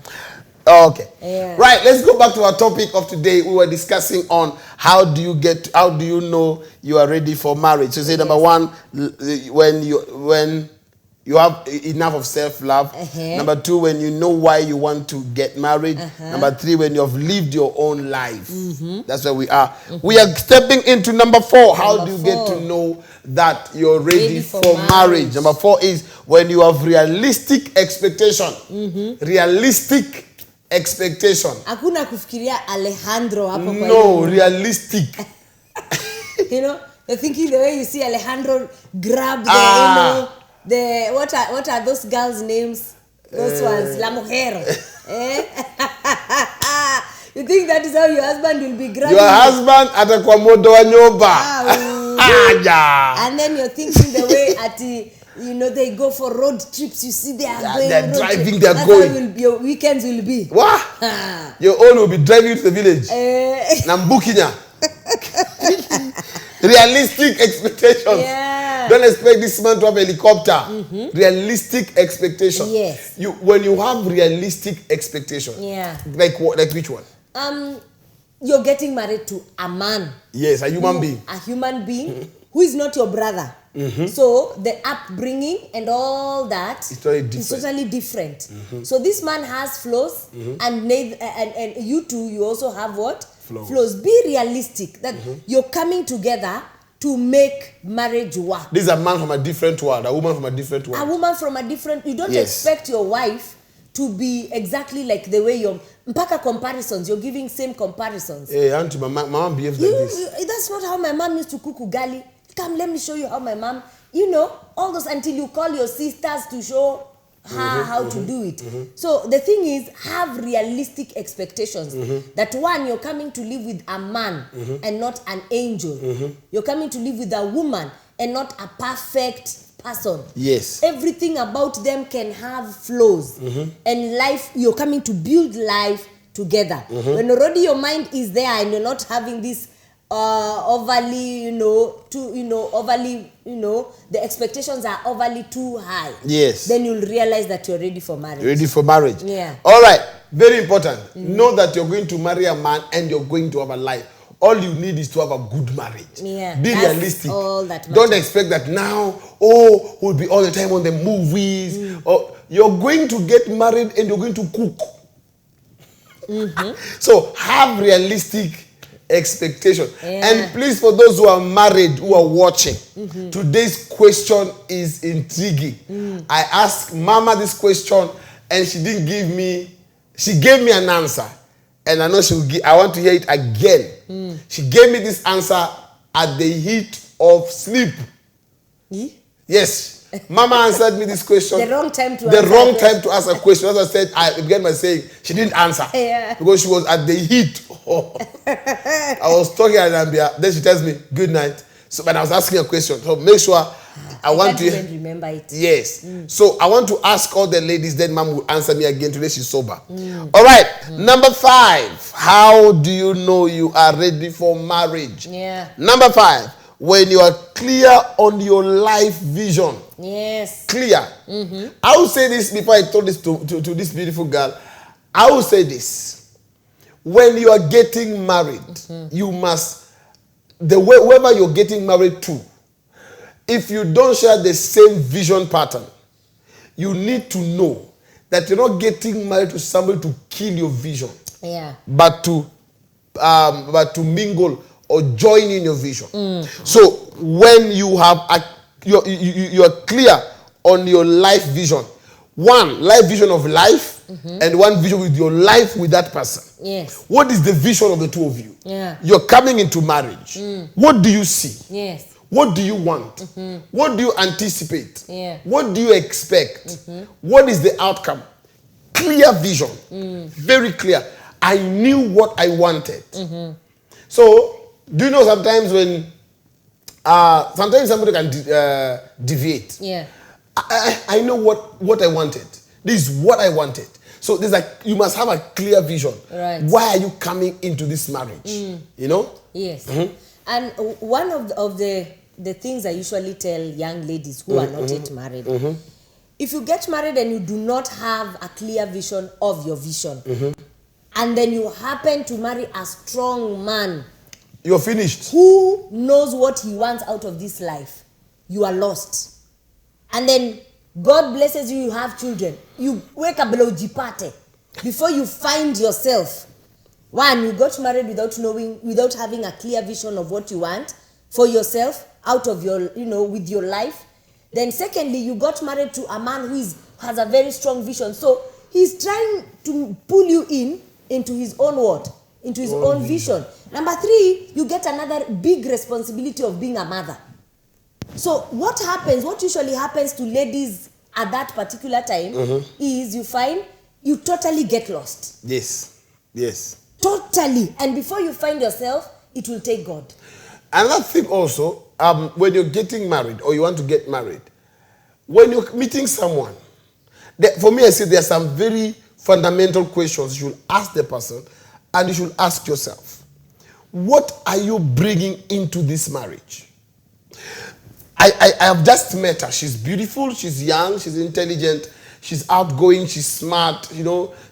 Speaker 1: Okay.
Speaker 2: Yeah.
Speaker 1: Right. Let's go back to our topic of today. We were discussing on how do you know you are ready for marriage. So say number one, when you have enough of self-love. Number two, when you know why you want to get married. Number three, when you have lived your own life. That's where we are. We are stepping into number four. How do you get to know that you're ready for marriage? Number four is when you have realistic expectation. Realistic expectation.
Speaker 2: Hakuna kufikiria Alejandro hapo kwa
Speaker 1: No, realistic.
Speaker 2: You're thinking the way you see Alejandro grab the, what are those girls' names? Those ones, La Mujer. You think that is how your husband will be grabbing?
Speaker 1: Your husband atakuwa modo wa nyumba.
Speaker 2: And then you're thinking the way they go for road trips. You see they are going.
Speaker 1: They're driving. They're
Speaker 2: That's
Speaker 1: going.
Speaker 2: How your weekends will be.
Speaker 1: What? Your own will be driving to the village. Nambukinya. Realistic expectations.
Speaker 2: Yeah.
Speaker 1: Don't expect this man to have a helicopter. Realistic expectation.
Speaker 2: Yes.
Speaker 1: When you have realistic expectation.
Speaker 2: Yeah.
Speaker 1: Like what? Like which one?
Speaker 2: You're getting married to a man.
Speaker 1: Yes, a human being.
Speaker 2: A human being who is not your brother. So the upbringing and all that is totally different. So this man has flaws, and you too, you also have what? Flaws. Be realistic that you're coming together to make marriage work.
Speaker 1: This is a man from a different world, a woman from a different world.
Speaker 2: A woman from a different. You don't expect your wife to be exactly like the way you're. Mpaka comparisons, you're giving same comparisons.
Speaker 1: Hey, auntie, my mom behaves like this.
Speaker 2: That's not how my mom used to cook ugali. Come, let me show you how my mom, all those until you call your sisters to show her how to do it. So the thing is, have realistic expectations. That one, you're coming to live with a man and not an angel. You're coming to live with a woman and not a perfect person.
Speaker 1: Yes.
Speaker 2: Everything about them can have flaws. And life, you're coming to build life together. When already your mind is there and you're not having this overly, the expectations are overly too high.
Speaker 1: Yes.
Speaker 2: Then you'll realize that you're ready for marriage.
Speaker 1: Ready for marriage.
Speaker 2: Yeah.
Speaker 1: All right. Very important. Know that you're going to marry a man and you're going to have a life. All you need is to have a good marriage.
Speaker 2: Yeah.
Speaker 1: Be realistic.
Speaker 2: All that matters.
Speaker 1: Don't expect that now, we'll be all the time on the movies. Or you're going to get married and you're going to cook. So have realistic expectation. And please, for those who are married, who are watching, today's question is intriguing. I asked Mama this question and she gave me an answer. And I know I want to hear it again. She gave me this answer at the heat of sleep. Yes. Mama answered me this question.
Speaker 2: The wrong time to
Speaker 1: ask a question. As I said, I began by saying she didn't answer. Because she was at the heat. I was talking at Zambia. Then she tells me, good night. So, but I was asking a question. So make sure I want to
Speaker 2: remember it.
Speaker 1: Yes. So I want to ask all the ladies, then Mom will answer me again. Today she's sober. All right. Number 5. How do you know you are ready for marriage? Number 5. When you are clear on your life vision.
Speaker 2: Yes.
Speaker 1: Clear. I will say this before I told this to this beautiful girl. I will say this. When you are getting married, you must, whoever you're getting married to, if you don't share the same vision pattern, you need to know that you're not getting married to somebody to kill your vision. But to mingle or join in your vision. So when you have you are clear on your life vision, one life vision of life and one vision with your life with that person.
Speaker 2: Yes.
Speaker 1: What is the vision of the two of you? You're coming into marriage. What do you see?
Speaker 2: Yes.
Speaker 1: What do you want? What do you anticipate? What do you expect? What is the outcome? Clear vision. Very clear. I knew what I wanted. So, do you know sometimes when sometimes somebody can deviate? I know what I wanted. This is what I wanted. So you must have a clear vision.
Speaker 2: Right.
Speaker 1: Why are you coming into this marriage? You know?
Speaker 2: Yes. And one of the the things I usually tell young ladies who are not yet married. If you get married and you do not have a clear vision of your vision, and then you happen to marry a strong man,
Speaker 1: you're finished.
Speaker 2: Who knows what he wants out of this life? You are lost. And then God blesses you, you have children. You wake up below jipate. Before you find yourself, one, you got married without having a clear vision of what you want for yourself out of your, with your life. Then secondly, you got married to a man who has a very strong vision. So he's trying to pull you into his own word, into his own vision. Number three, you get another big responsibility of being a mother. So what usually happens to ladies at that particular time is you find you totally get lost.
Speaker 1: Yes.
Speaker 2: Totally. And before you find yourself, it will take God.
Speaker 1: Another thing also, when you're getting married or you want to get married, when you're meeting someone, for me I say there are some very fundamental questions you should ask the person and you should ask yourself. What are you bringing into this marriage? I have just met her. She's beautiful, she's young, she's intelligent, she's outgoing, she's smart,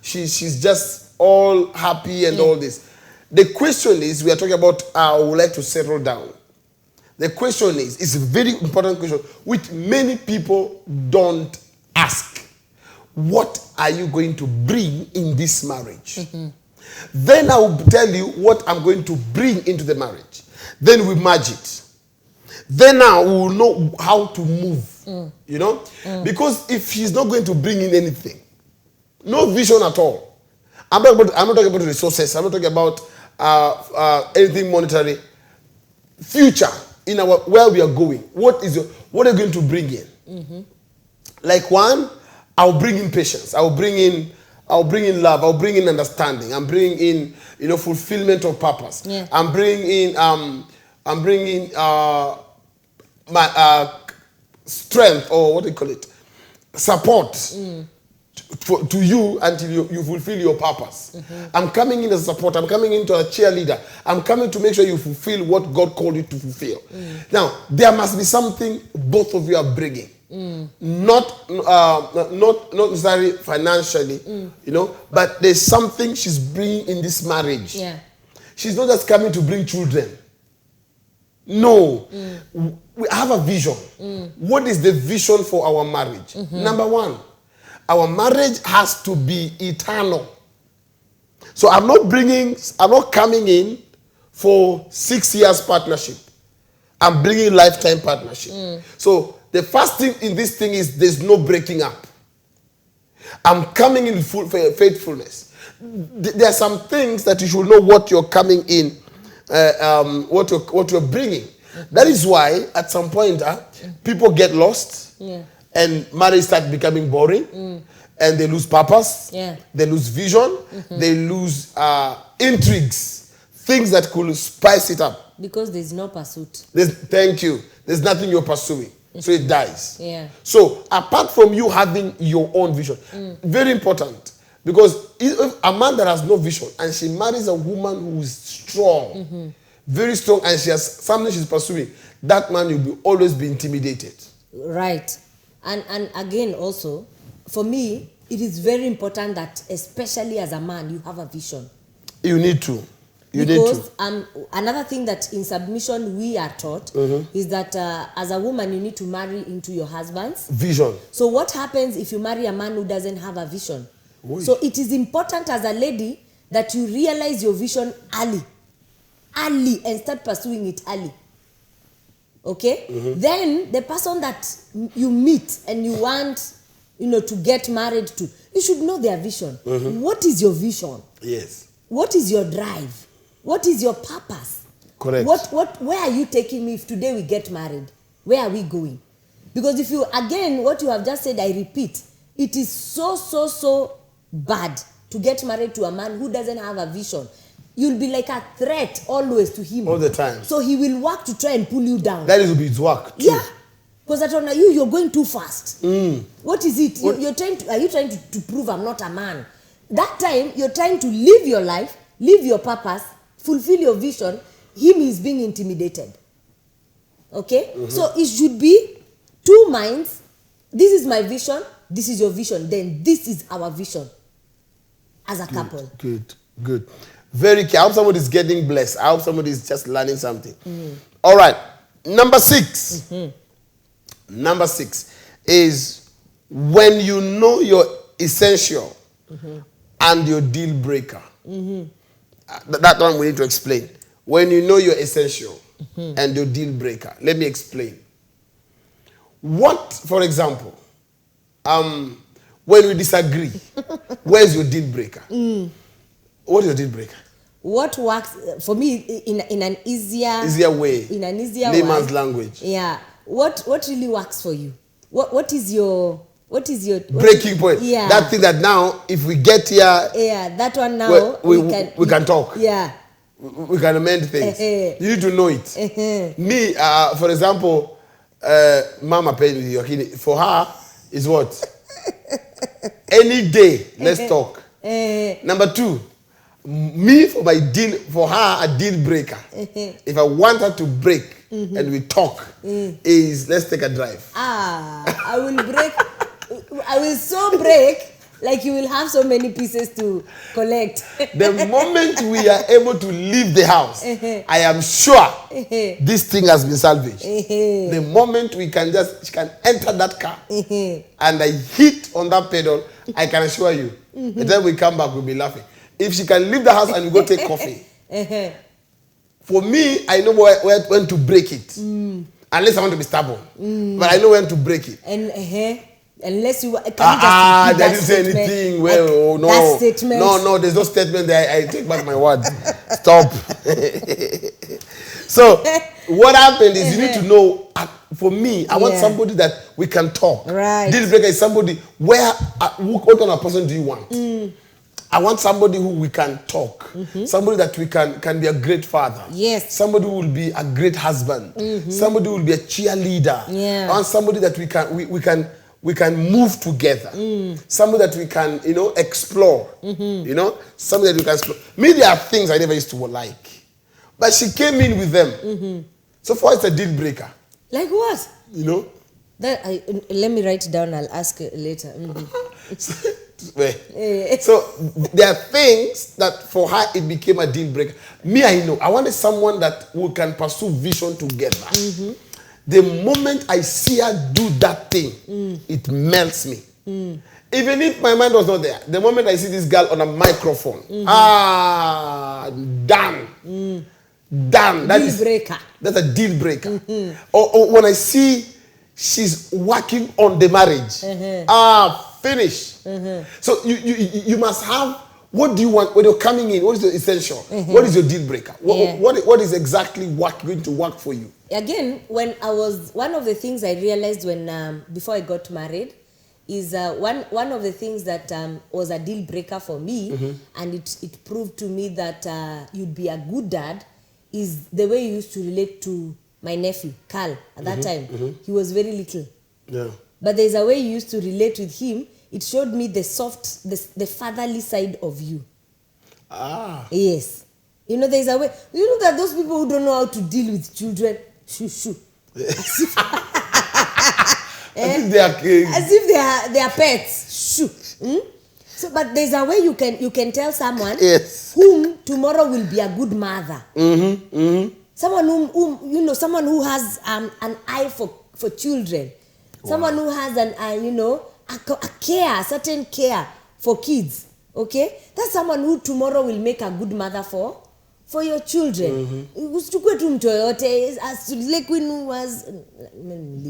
Speaker 1: she's just all happy and all this. The question is, we are talking about I would like to settle down. The question is a very important question which many people don't ask. What are you going to bring in this marriage? Then I will tell you what I'm going to bring into the marriage. Then we merge it. Then now we will know how to move, Because if she's not going to bring in anything, no vision at all. I'm not talking about resources. I'm not talking about anything monetary. Future in where we are going. What are you going to bring in? Like one, I'll bring in patience. I'll bring in love. I'll bring in understanding. I'm bringing in fulfillment of purpose.
Speaker 2: Yeah.
Speaker 1: I'm bringing my strength, or what do you call it, support to you until you fulfill your purpose. I'm coming in as a support. I'm coming into a cheerleader. I'm coming to make sure you fulfill what God called you to fulfill. Now, there must be something both of you are bringing. Not necessarily financially, but there's something she's bringing in this marriage.
Speaker 2: Yeah.
Speaker 1: She's not just coming to bring children. No. We have a vision. What is the vision for our marriage? Number one, our marriage has to be eternal. So I'm not coming in for 6 years partnership. I'm bringing lifetime partnership. So the first thing in this thing is there's no breaking up. I'm coming in full faithfulness. There are some things that you should know what you're coming in, what you're bringing. That is why at some point people get lost and marriage starts becoming boring and they lose purpose, they lose vision, they lose intrigues, things that could spice it up.
Speaker 2: Because there's no pursuit.
Speaker 1: Thank you. There's nothing you're pursuing. So it dies.
Speaker 2: Yeah.
Speaker 1: So apart from you having your own vision, very important. Because if a man that has no vision and she marries a woman who is strong, very strong, and she has something she's pursuing, that man will always be intimidated. Right.
Speaker 2: And again also, for me, it is very important that especially as a man, you have a vision.
Speaker 1: You need to.
Speaker 2: Because another thing that in submission we are taught is that as a woman you need to marry into your husband's
Speaker 1: vision.
Speaker 2: So what happens if you marry a man who doesn't have a vision? So it is important as a lady that you realize your vision early and start pursuing it early. Okay? Then the person that you meet and you want to get married to, you should know their vision. What is your vision?
Speaker 1: Yes.
Speaker 2: What is your drive? What is your purpose?
Speaker 1: Correct.
Speaker 2: Where are you taking me if today we get married? Where are we going? Because if you, again, what you have just said, I repeat, it is so bad to get married to a man who doesn't have a vision. You'll be like a threat always to him.
Speaker 1: All the time.
Speaker 2: So he will work to try and pull you down.
Speaker 1: That is his work too.
Speaker 2: Yeah. Because you're going too fast. What is it? Are you trying to prove I'm not a man? That time, you're trying to live your life, live your purpose, fulfill your vision. Him is being intimidated. Okay? So it should be two minds. This is my vision, this is your vision, then this is our vision as a couple.
Speaker 1: Good. Very key. I hope somebody is getting blessed. I hope somebody is just learning something. All right. Number 6. Number 6 is when you know your essential and your deal breaker. That one we need to explain. When you know your essential and your deal breaker. Let me explain. What, for example, when we disagree, where's your deal breaker? What is your deal breaker?
Speaker 2: What works for me in an easier
Speaker 1: way,
Speaker 2: in an easier
Speaker 1: layman's language?
Speaker 2: Yeah. What really works for you? What is your
Speaker 1: breaking point?
Speaker 2: Yeah.
Speaker 1: That thing that now, if we get here,
Speaker 2: that one now
Speaker 1: we can talk.
Speaker 2: Yeah.
Speaker 1: We can amend things. You need to know it. Me, for example, Mama Penny, for her is what? Any day, let's talk. Number 2, me for her a deal breaker. If I want her to break and we talk, is let's take a drive.
Speaker 2: I will so break. Like you will have so many pieces to collect.
Speaker 1: The moment we are able to leave the house, I am sure this thing has been salvaged. The moment she can enter that car and I hit on that pedal, I can assure you, the time we come back, we'll be laughing. If she can leave the house and we go take coffee, for me, I know when to break it. Unless I want to be stubborn. But I know when to break it.
Speaker 2: And unless you can you just
Speaker 1: didn't say anything. Well, no.
Speaker 2: That statement.
Speaker 1: No, there's no statement there. I take back my words. Stop. So, what happened is you need to know, for me, I want somebody that we can talk.
Speaker 2: Right.
Speaker 1: Deal breaker is somebody, what kind of person do you want? I want somebody who we can talk. Somebody that we can be a great father.
Speaker 2: Yes.
Speaker 1: Somebody who will be a great husband. Somebody who will be a cheerleader.
Speaker 2: Yeah.
Speaker 1: I want somebody that we can move together. Somebody that we can, explore. Somebody that we can explore. Me, there are things I never used to like. But she came in with them. So for us, it's a deal breaker.
Speaker 2: Like what?
Speaker 1: Let
Speaker 2: me write it down. I'll ask later.
Speaker 1: So there are things that for her it became a deal breaker. Me, I know. I wanted someone that we can pursue vision together. The moment I see her do that thing, it melts me. Even if my mind was not there, the moment I see this girl on a microphone, done. Done.
Speaker 2: Deal breaker.
Speaker 1: That's a deal breaker. Or when I see she's working on the marriage, finish. So you must have, what do you want when you're coming in? What is your essential? What is your deal breaker? What is exactly going to work for you?
Speaker 2: Again, one of the things I realized when before I got married is one of the things that was a deal breaker for me, and it proved to me that you'd be a good dad, is the way you used to relate to my nephew Carl at that time. He was very little.
Speaker 1: Yeah.
Speaker 2: But there's a way you used to relate with him. It showed me the fatherly side of you. Yes. There's a way. You look at those people who don't know how to deal with children. Shoo. As if they are pets. Shoo. So, but there's a way you can tell someone whom tomorrow will be a good mother. Someone whom someone who has an eye for children. Someone who has a certain care for kids. Okay? That's someone who tomorrow will make a good mother for your children. Usichukue tu mtu yoyote, as Slay Queen was.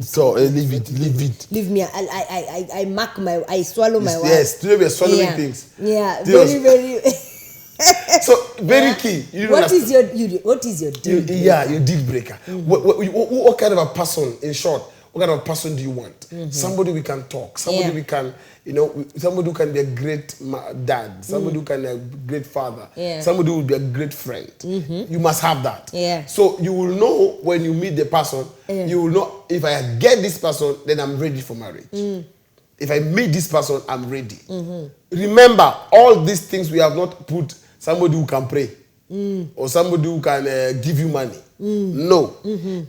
Speaker 1: So leave it.
Speaker 2: Leave me. I swallow my words.
Speaker 1: Yes, today we are swallowing things.
Speaker 2: Yeah, very.
Speaker 1: So very key.
Speaker 2: What is your deal breaker?
Speaker 1: Your deal breaker. What kind of a person, in short? What kind of person do you want? Somebody we can talk. Somebody we can, somebody who can be a great dad. Somebody who can be a great father. Somebody who will be a great friend. You must have that. So you will know when you meet the person, you will know, if I get this person, then I'm ready for marriage. If I meet this person, I'm ready. Remember, all these things we have not put somebody who can pray. or somebody who can give you money. No.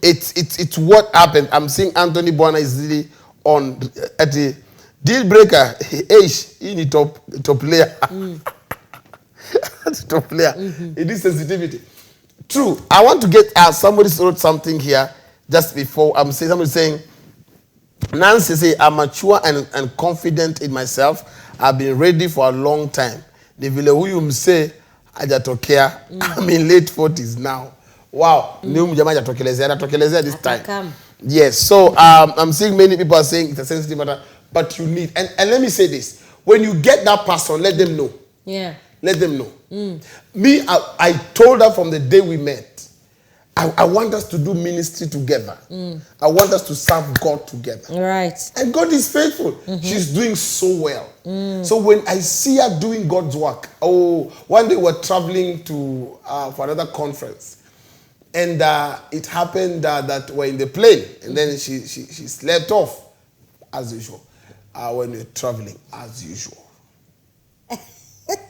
Speaker 1: It's what happened. I'm seeing Anthony Bwana is really on at the deal breaker. He need top player. Top player. It is sensitivity. True. I want to get somebody wrote something here just before. I'm saying somebody saying Nancy say I'm mature and confident in myself. I've been ready for a long time. The vile huyu say hajatokea. I'm in late 40s now. Wow. Ni mjamaa hajatokelezea this time. Yes. So I'm seeing many people are saying it's a sensitive matter, but you need and let me say this. When you get that person, let them know.
Speaker 2: Yeah.
Speaker 1: Let them know. Me, I told her from the day we met, I want us to do ministry together. I want us to serve God together.
Speaker 2: Right.
Speaker 1: And God is faithful. She's doing so well. So when I see her doing God's work, one day we're traveling to for another conference. And it happened that we're in the plane. And then she slept off, as usual, when we're traveling, as usual.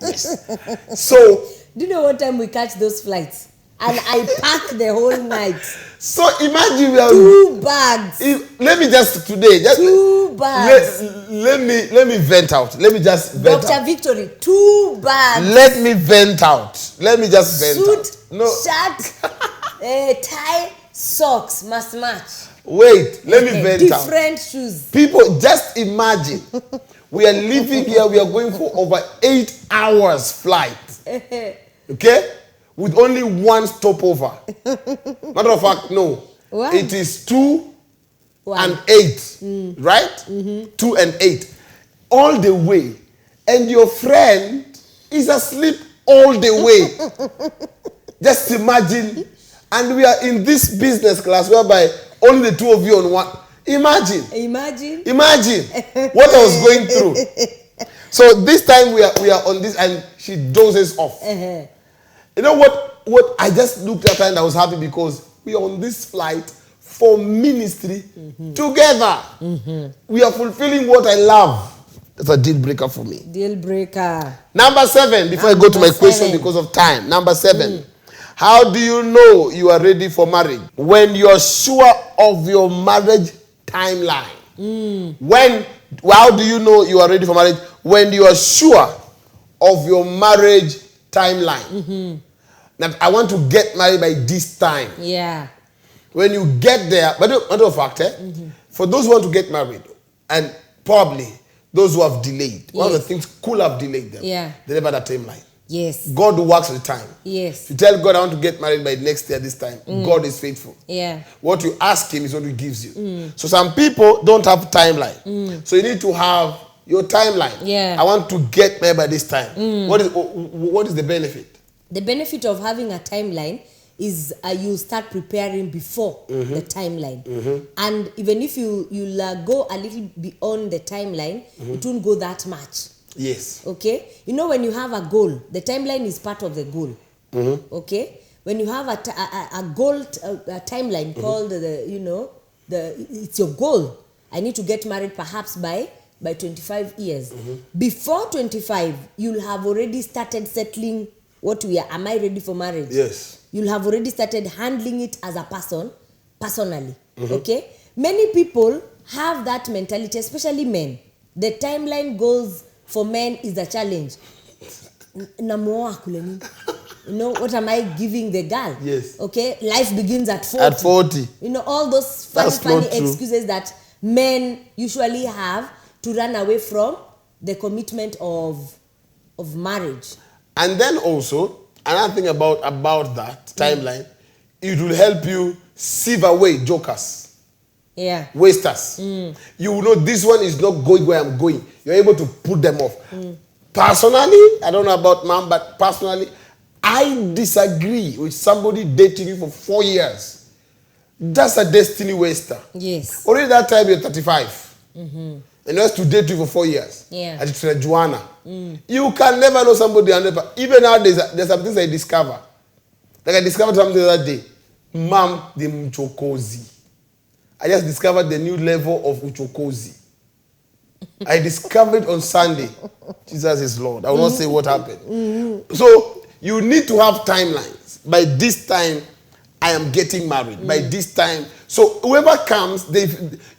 Speaker 1: Yes. So,
Speaker 2: do you know what time we catch those flights? And I pack the whole night.
Speaker 1: So imagine we are
Speaker 2: 2 bags.
Speaker 1: Let me just today. Just
Speaker 2: 2 bags.
Speaker 1: Let me vent out. Let me just vent
Speaker 2: Dr.
Speaker 1: out.
Speaker 2: Victory, 2 bags.
Speaker 1: Let me vent out. Let me just vent out.
Speaker 2: Suit, shirt, tie, socks must match.
Speaker 1: Wait, let me vent out.
Speaker 2: Different shoes.
Speaker 1: People, just imagine. We are living here. We are going for over 8 hours flight. Okay? With only one stopover. Matter of fact, no.
Speaker 2: What?
Speaker 1: It is 2 and 8. Right? 2 and 8. All the way. And your friend is asleep all the way. Just imagine. And we are in this business class whereby only the 2 of you on one. Imagine what I was going through. So this time we are on this and she dozes off. You know what I just looked at her and I was happy because we are on this flight for ministry together. We are fulfilling what I love. That's a deal breaker for me.
Speaker 2: Deal breaker.
Speaker 1: Number 7, before I go to my question because of time. Number 7. How do you know you are ready for marriage? When you're sure of your marriage timeline. How do you know you are ready for marriage? When you are sure of your marriage timeline. Now, I want to get married by this time.
Speaker 2: Yeah.
Speaker 1: When you get there, but matter of fact, for those who want to get married, and probably those who have delayed, one of the things could have delayed them.
Speaker 2: Yeah.
Speaker 1: They never had a timeline.
Speaker 2: Yes.
Speaker 1: God works with time.
Speaker 2: Yes.
Speaker 1: If you tell God I want to get married by next year this time, God is faithful.
Speaker 2: Yeah.
Speaker 1: What you ask him is what he gives you. So some people don't have timeline. So you need to have your timeline.
Speaker 2: Yeah.
Speaker 1: I want to get married by this time. What is the benefit?
Speaker 2: The benefit of having a timeline is you start preparing before the timeline. And even if you'll go a little beyond the timeline, it won't go that much.
Speaker 1: Yes.
Speaker 2: Okay? You know, when you have a goal, the timeline is part of the goal. Okay? When you have a goal, a timeline called it's your goal. I need to get married perhaps by 25 years. Before 25, you'll have already started settling am I ready for marriage?
Speaker 1: Yes.
Speaker 2: You'll have already started handling it as a person, personally. Okay? Many people have that mentality, especially men. The timeline goes for men is a challenge. You know, what am I giving the girl?
Speaker 1: Yes.
Speaker 2: Okay? Life begins at 40.
Speaker 1: At 40.
Speaker 2: You know, all those funny excuses that men usually have to run away from the commitment of marriage. And
Speaker 1: then also, another thing about that timeline, it will help you sieve away jokers.
Speaker 2: Yeah.
Speaker 1: Wasters. You will know this one is not going where I'm going. You're able to put them off. Personally, I don't know about mom, but personally, I disagree with somebody dating you for 4 years. That's a destiny waster.
Speaker 2: Yes.
Speaker 1: Already that time you're 35. And has to date you for 4 years.
Speaker 2: Yeah.
Speaker 1: And it's Joanna. You can never know somebody. Even nowadays, there's some things I discover. Like I discovered something the other day. Mam the Mchokozi. I just discovered the new level of Uchokozi. I discovered on Sunday. Jesus is Lord. I will not say what happened. So you need to have timelines. By this time, I am getting married. By this time, so whoever comes,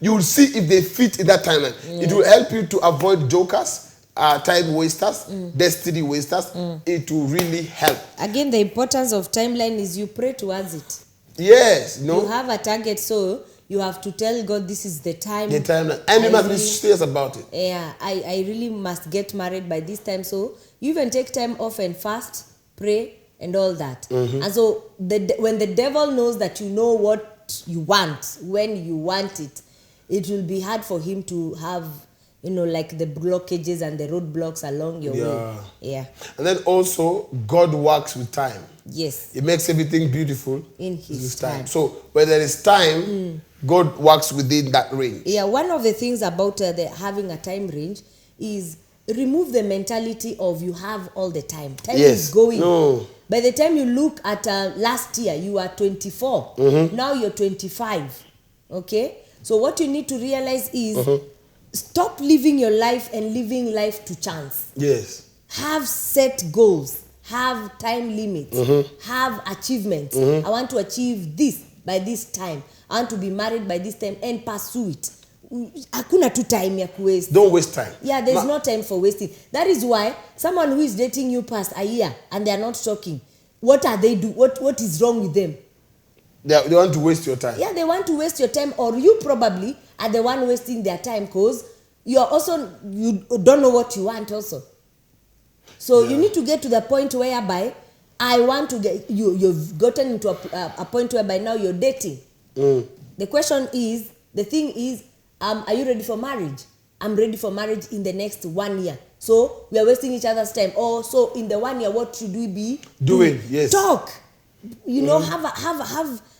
Speaker 1: you will see if they fit in that timeline. It will help you to avoid jokers, time wasters, destiny wasters. It will really help.
Speaker 2: Again, the importance of timeline is you pray towards it.
Speaker 1: Yes, no.
Speaker 2: You have a target, so you have to tell God this is the time.
Speaker 1: The timeline, and you must be serious about it.
Speaker 2: Yeah, I really must get married by this time. So you even take time off and fast, pray, and all that. And so when the devil knows that you know what you want, when you want it, it will be hard for him to have, like the blockages and the roadblocks along your way. Yeah.
Speaker 1: And then also, God works with time.
Speaker 2: Yes.
Speaker 1: He makes everything beautiful
Speaker 2: in his time.
Speaker 1: So where there is time, God works within that range.
Speaker 2: Yeah, one of the things about having a time range is remove the mentality of you have all the time. Time is going.
Speaker 1: No.
Speaker 2: By the time you look at last year, you are 24. Now you're 25. Okay? So what you need to realize is stop living your life and living life to chance.
Speaker 1: Yes.
Speaker 2: Have set goals. Have time limits. Have achievements. I want to achieve this by this time. I want to be married by this time and pursue it. Hakuna tu time ya kuwaste.
Speaker 1: Don't waste time.
Speaker 2: Yeah, there's no time for wasting. That is why someone who is dating you past a year and they are not talking, what are they do? What is wrong with them?
Speaker 1: They want to waste your time.
Speaker 2: Yeah, they want to waste your time, or you probably are the one wasting their time because you don't know what you want also. So you need to get to the point whereby I want to get you've gotten into a point whereby now you're dating. The question is, the thing is, are you ready for marriage? I'm ready for marriage in the next 1 year. So we are wasting each other's time. Oh, so in the 1 year, what should we be
Speaker 1: doing? Yes.
Speaker 2: Talk.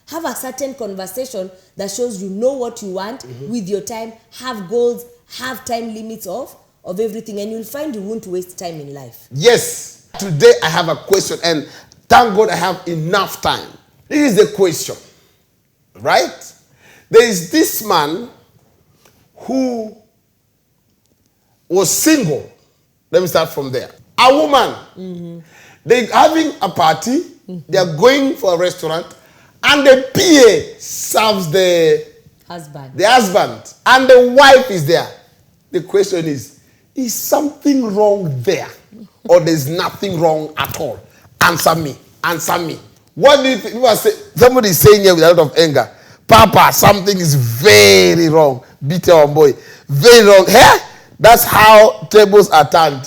Speaker 2: Have a certain conversation that shows you know what you want with your time. Have goals. Have time limits of everything, and you'll find you won't waste time in life.
Speaker 1: Yes. Today I have a question, and thank God I have enough time. This is the question, right? There is this man who was single. Let me start from there. A woman, they're having a party, they're going for a restaurant, and the PA serves the husband, and the wife is there. The question is something wrong there? Or there's nothing wrong at all? Answer me. What do you think? Somebody is saying here with a lot of anger, Papa, something is very wrong. Beat your boy. Very wrong. Hey? That's how tables are turned.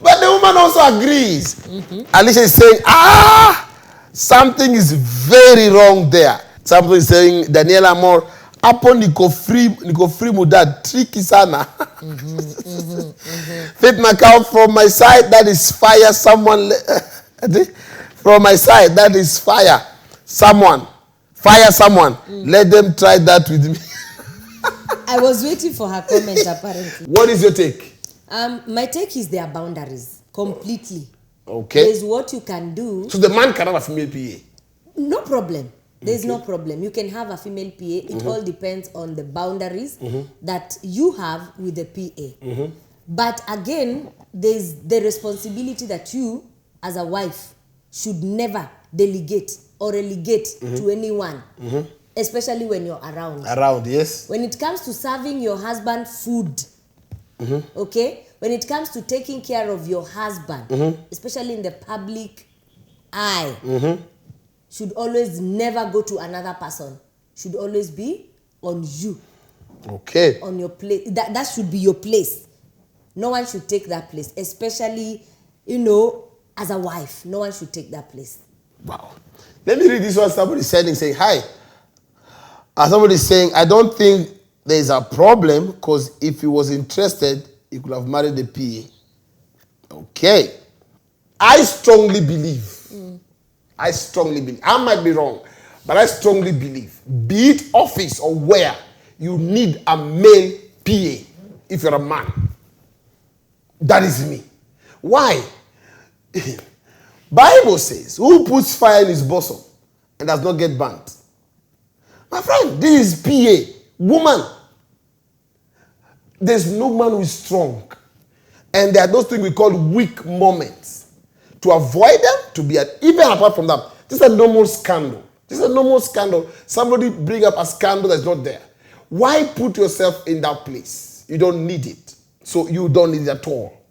Speaker 1: But the woman also agrees. Alicia is saying, something is very wrong there. Somebody is saying, Daniela Moore, hapo niko free muda tricky sana. Faith Macau, from my side, that is fire. Someone from my side, that is fire. Fire someone. Let them try that with me.
Speaker 2: I was waiting for her comment apparently.
Speaker 1: What is your take?
Speaker 2: My take is there are boundaries completely.
Speaker 1: Okay.
Speaker 2: There's what you can do.
Speaker 1: So the man can have a female PA?
Speaker 2: No problem. There's no problem. You can have a female PA. It all depends on the boundaries that you have with the PA. But again, there's the responsibility that you, as a wife, should never delegate or relegate to anyone, especially when you're around.
Speaker 1: Around, yes.
Speaker 2: When it comes to serving your husband food, okay? When it comes to taking care of your husband, especially in the public eye, should always never go to another person. Should always be on you.
Speaker 1: Okay.
Speaker 2: On your place. That should be your place. No one should take that place. Especially, as a wife. No one should take that place.
Speaker 1: Wow. Let me read this one. Somebody saying, hi. Somebody saying, I don't think there is a problem because if he was interested, he could have married the PA. Okay. I strongly believe. I might be wrong, but I strongly believe, be it office or where, you need a male PA if you're a man. That is me. Why? Bible says, who puts fire in his bosom and does not get burnt? My friend, this is PA. Woman. There's no man who is strong. And there are those things we call weak moments. to avoid them, to be even apart from that. This is a normal scandal. This is a normal scandal. Somebody bring up a scandal that's not there. Why put yourself in that place? You don't need it. So you don't need it at all.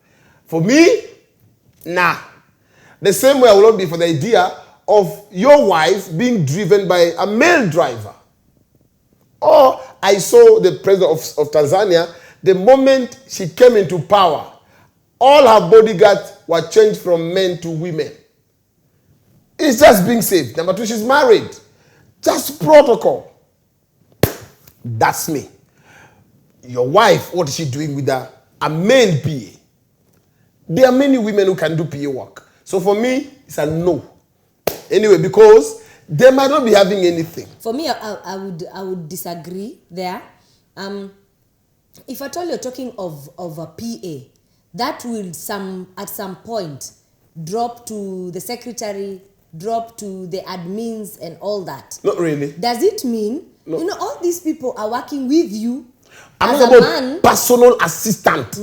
Speaker 1: For me, nah. The same way I will not be for the idea of your wife being driven by a male driver. Or I saw the president of Tanzania, the moment she came into power, all her bodyguards were changed from men to women. It's just being safe. Number two, she's married. Just protocol. That's me. Your wife, what is she doing with a male PA? There are many women who can do PA work. So for me, it's a no. Anyway, because they might not be having anything.
Speaker 2: For me, I would disagree there. If at all you're talking of a PA, that will at some point drop to the secretary, drop to the admins and all that.
Speaker 1: Not really.
Speaker 2: Does it mean,
Speaker 1: no.
Speaker 2: You know, all these people are working with you
Speaker 1: I'm
Speaker 2: as
Speaker 1: not
Speaker 2: a
Speaker 1: about
Speaker 2: man,
Speaker 1: personal assistant.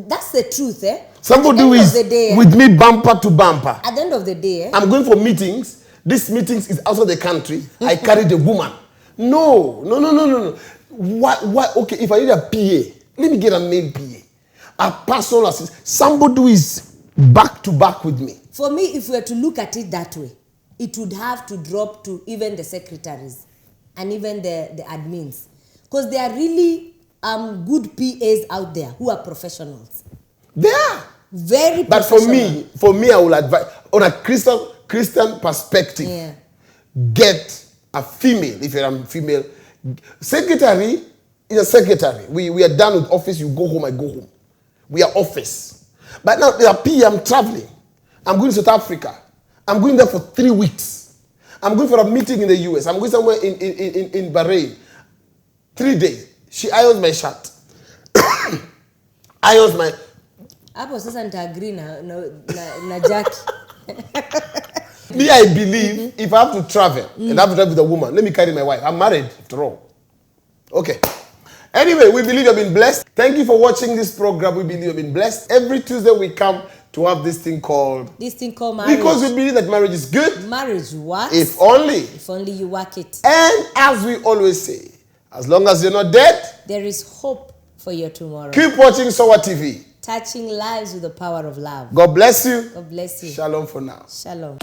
Speaker 2: That's the truth, eh?
Speaker 1: Somebody who is with me bumper to bumper.
Speaker 2: At the end of the day,
Speaker 1: I'm going for meetings. This meetings is outside the country. I carry the woman. No. What? Okay, if I need a PA, let me get a male PA. A personal assistant. Somebody who is back to back with me.
Speaker 2: For me, if we were to look at it that way, it would have to drop to even the secretaries and even the admins. Because there are really good PAs out there who are professionals.
Speaker 1: They are.
Speaker 2: Very
Speaker 1: but
Speaker 2: professional.
Speaker 1: for me, I will advise, on a Christian perspective, get a female, if you're a female. Secretary is a secretary. We are done with office, you go home, I go home. We are office. But now, there are PA, I'm traveling. I'm going to South Africa. I'm going there for 3 weeks. I'm going for a meeting in the US. I'm going somewhere in Bahrain. 3 days. She irons my shirt. Irons my...
Speaker 2: Hapo sasa nitaagree na Jackie.
Speaker 1: Me, I believe if I have to travel and I have to travel with a woman, let me carry my wife. I'm married after all. Okay. Anyway, we believe you've been blessed. Thank you for watching this program. We believe you've been blessed. Every Tuesday we come to have this thing called
Speaker 2: marriage.
Speaker 1: Because we believe that marriage is good.
Speaker 2: Marriage works.
Speaker 1: If only.
Speaker 2: If only you work it.
Speaker 1: And as we always say, as long as you're not dead,
Speaker 2: there is hope for your tomorrow.
Speaker 1: Keep watching Sowa TV.
Speaker 2: Touching lives with the power of love.
Speaker 1: God bless you.
Speaker 2: God bless you.
Speaker 1: Shalom for now.
Speaker 2: Shalom.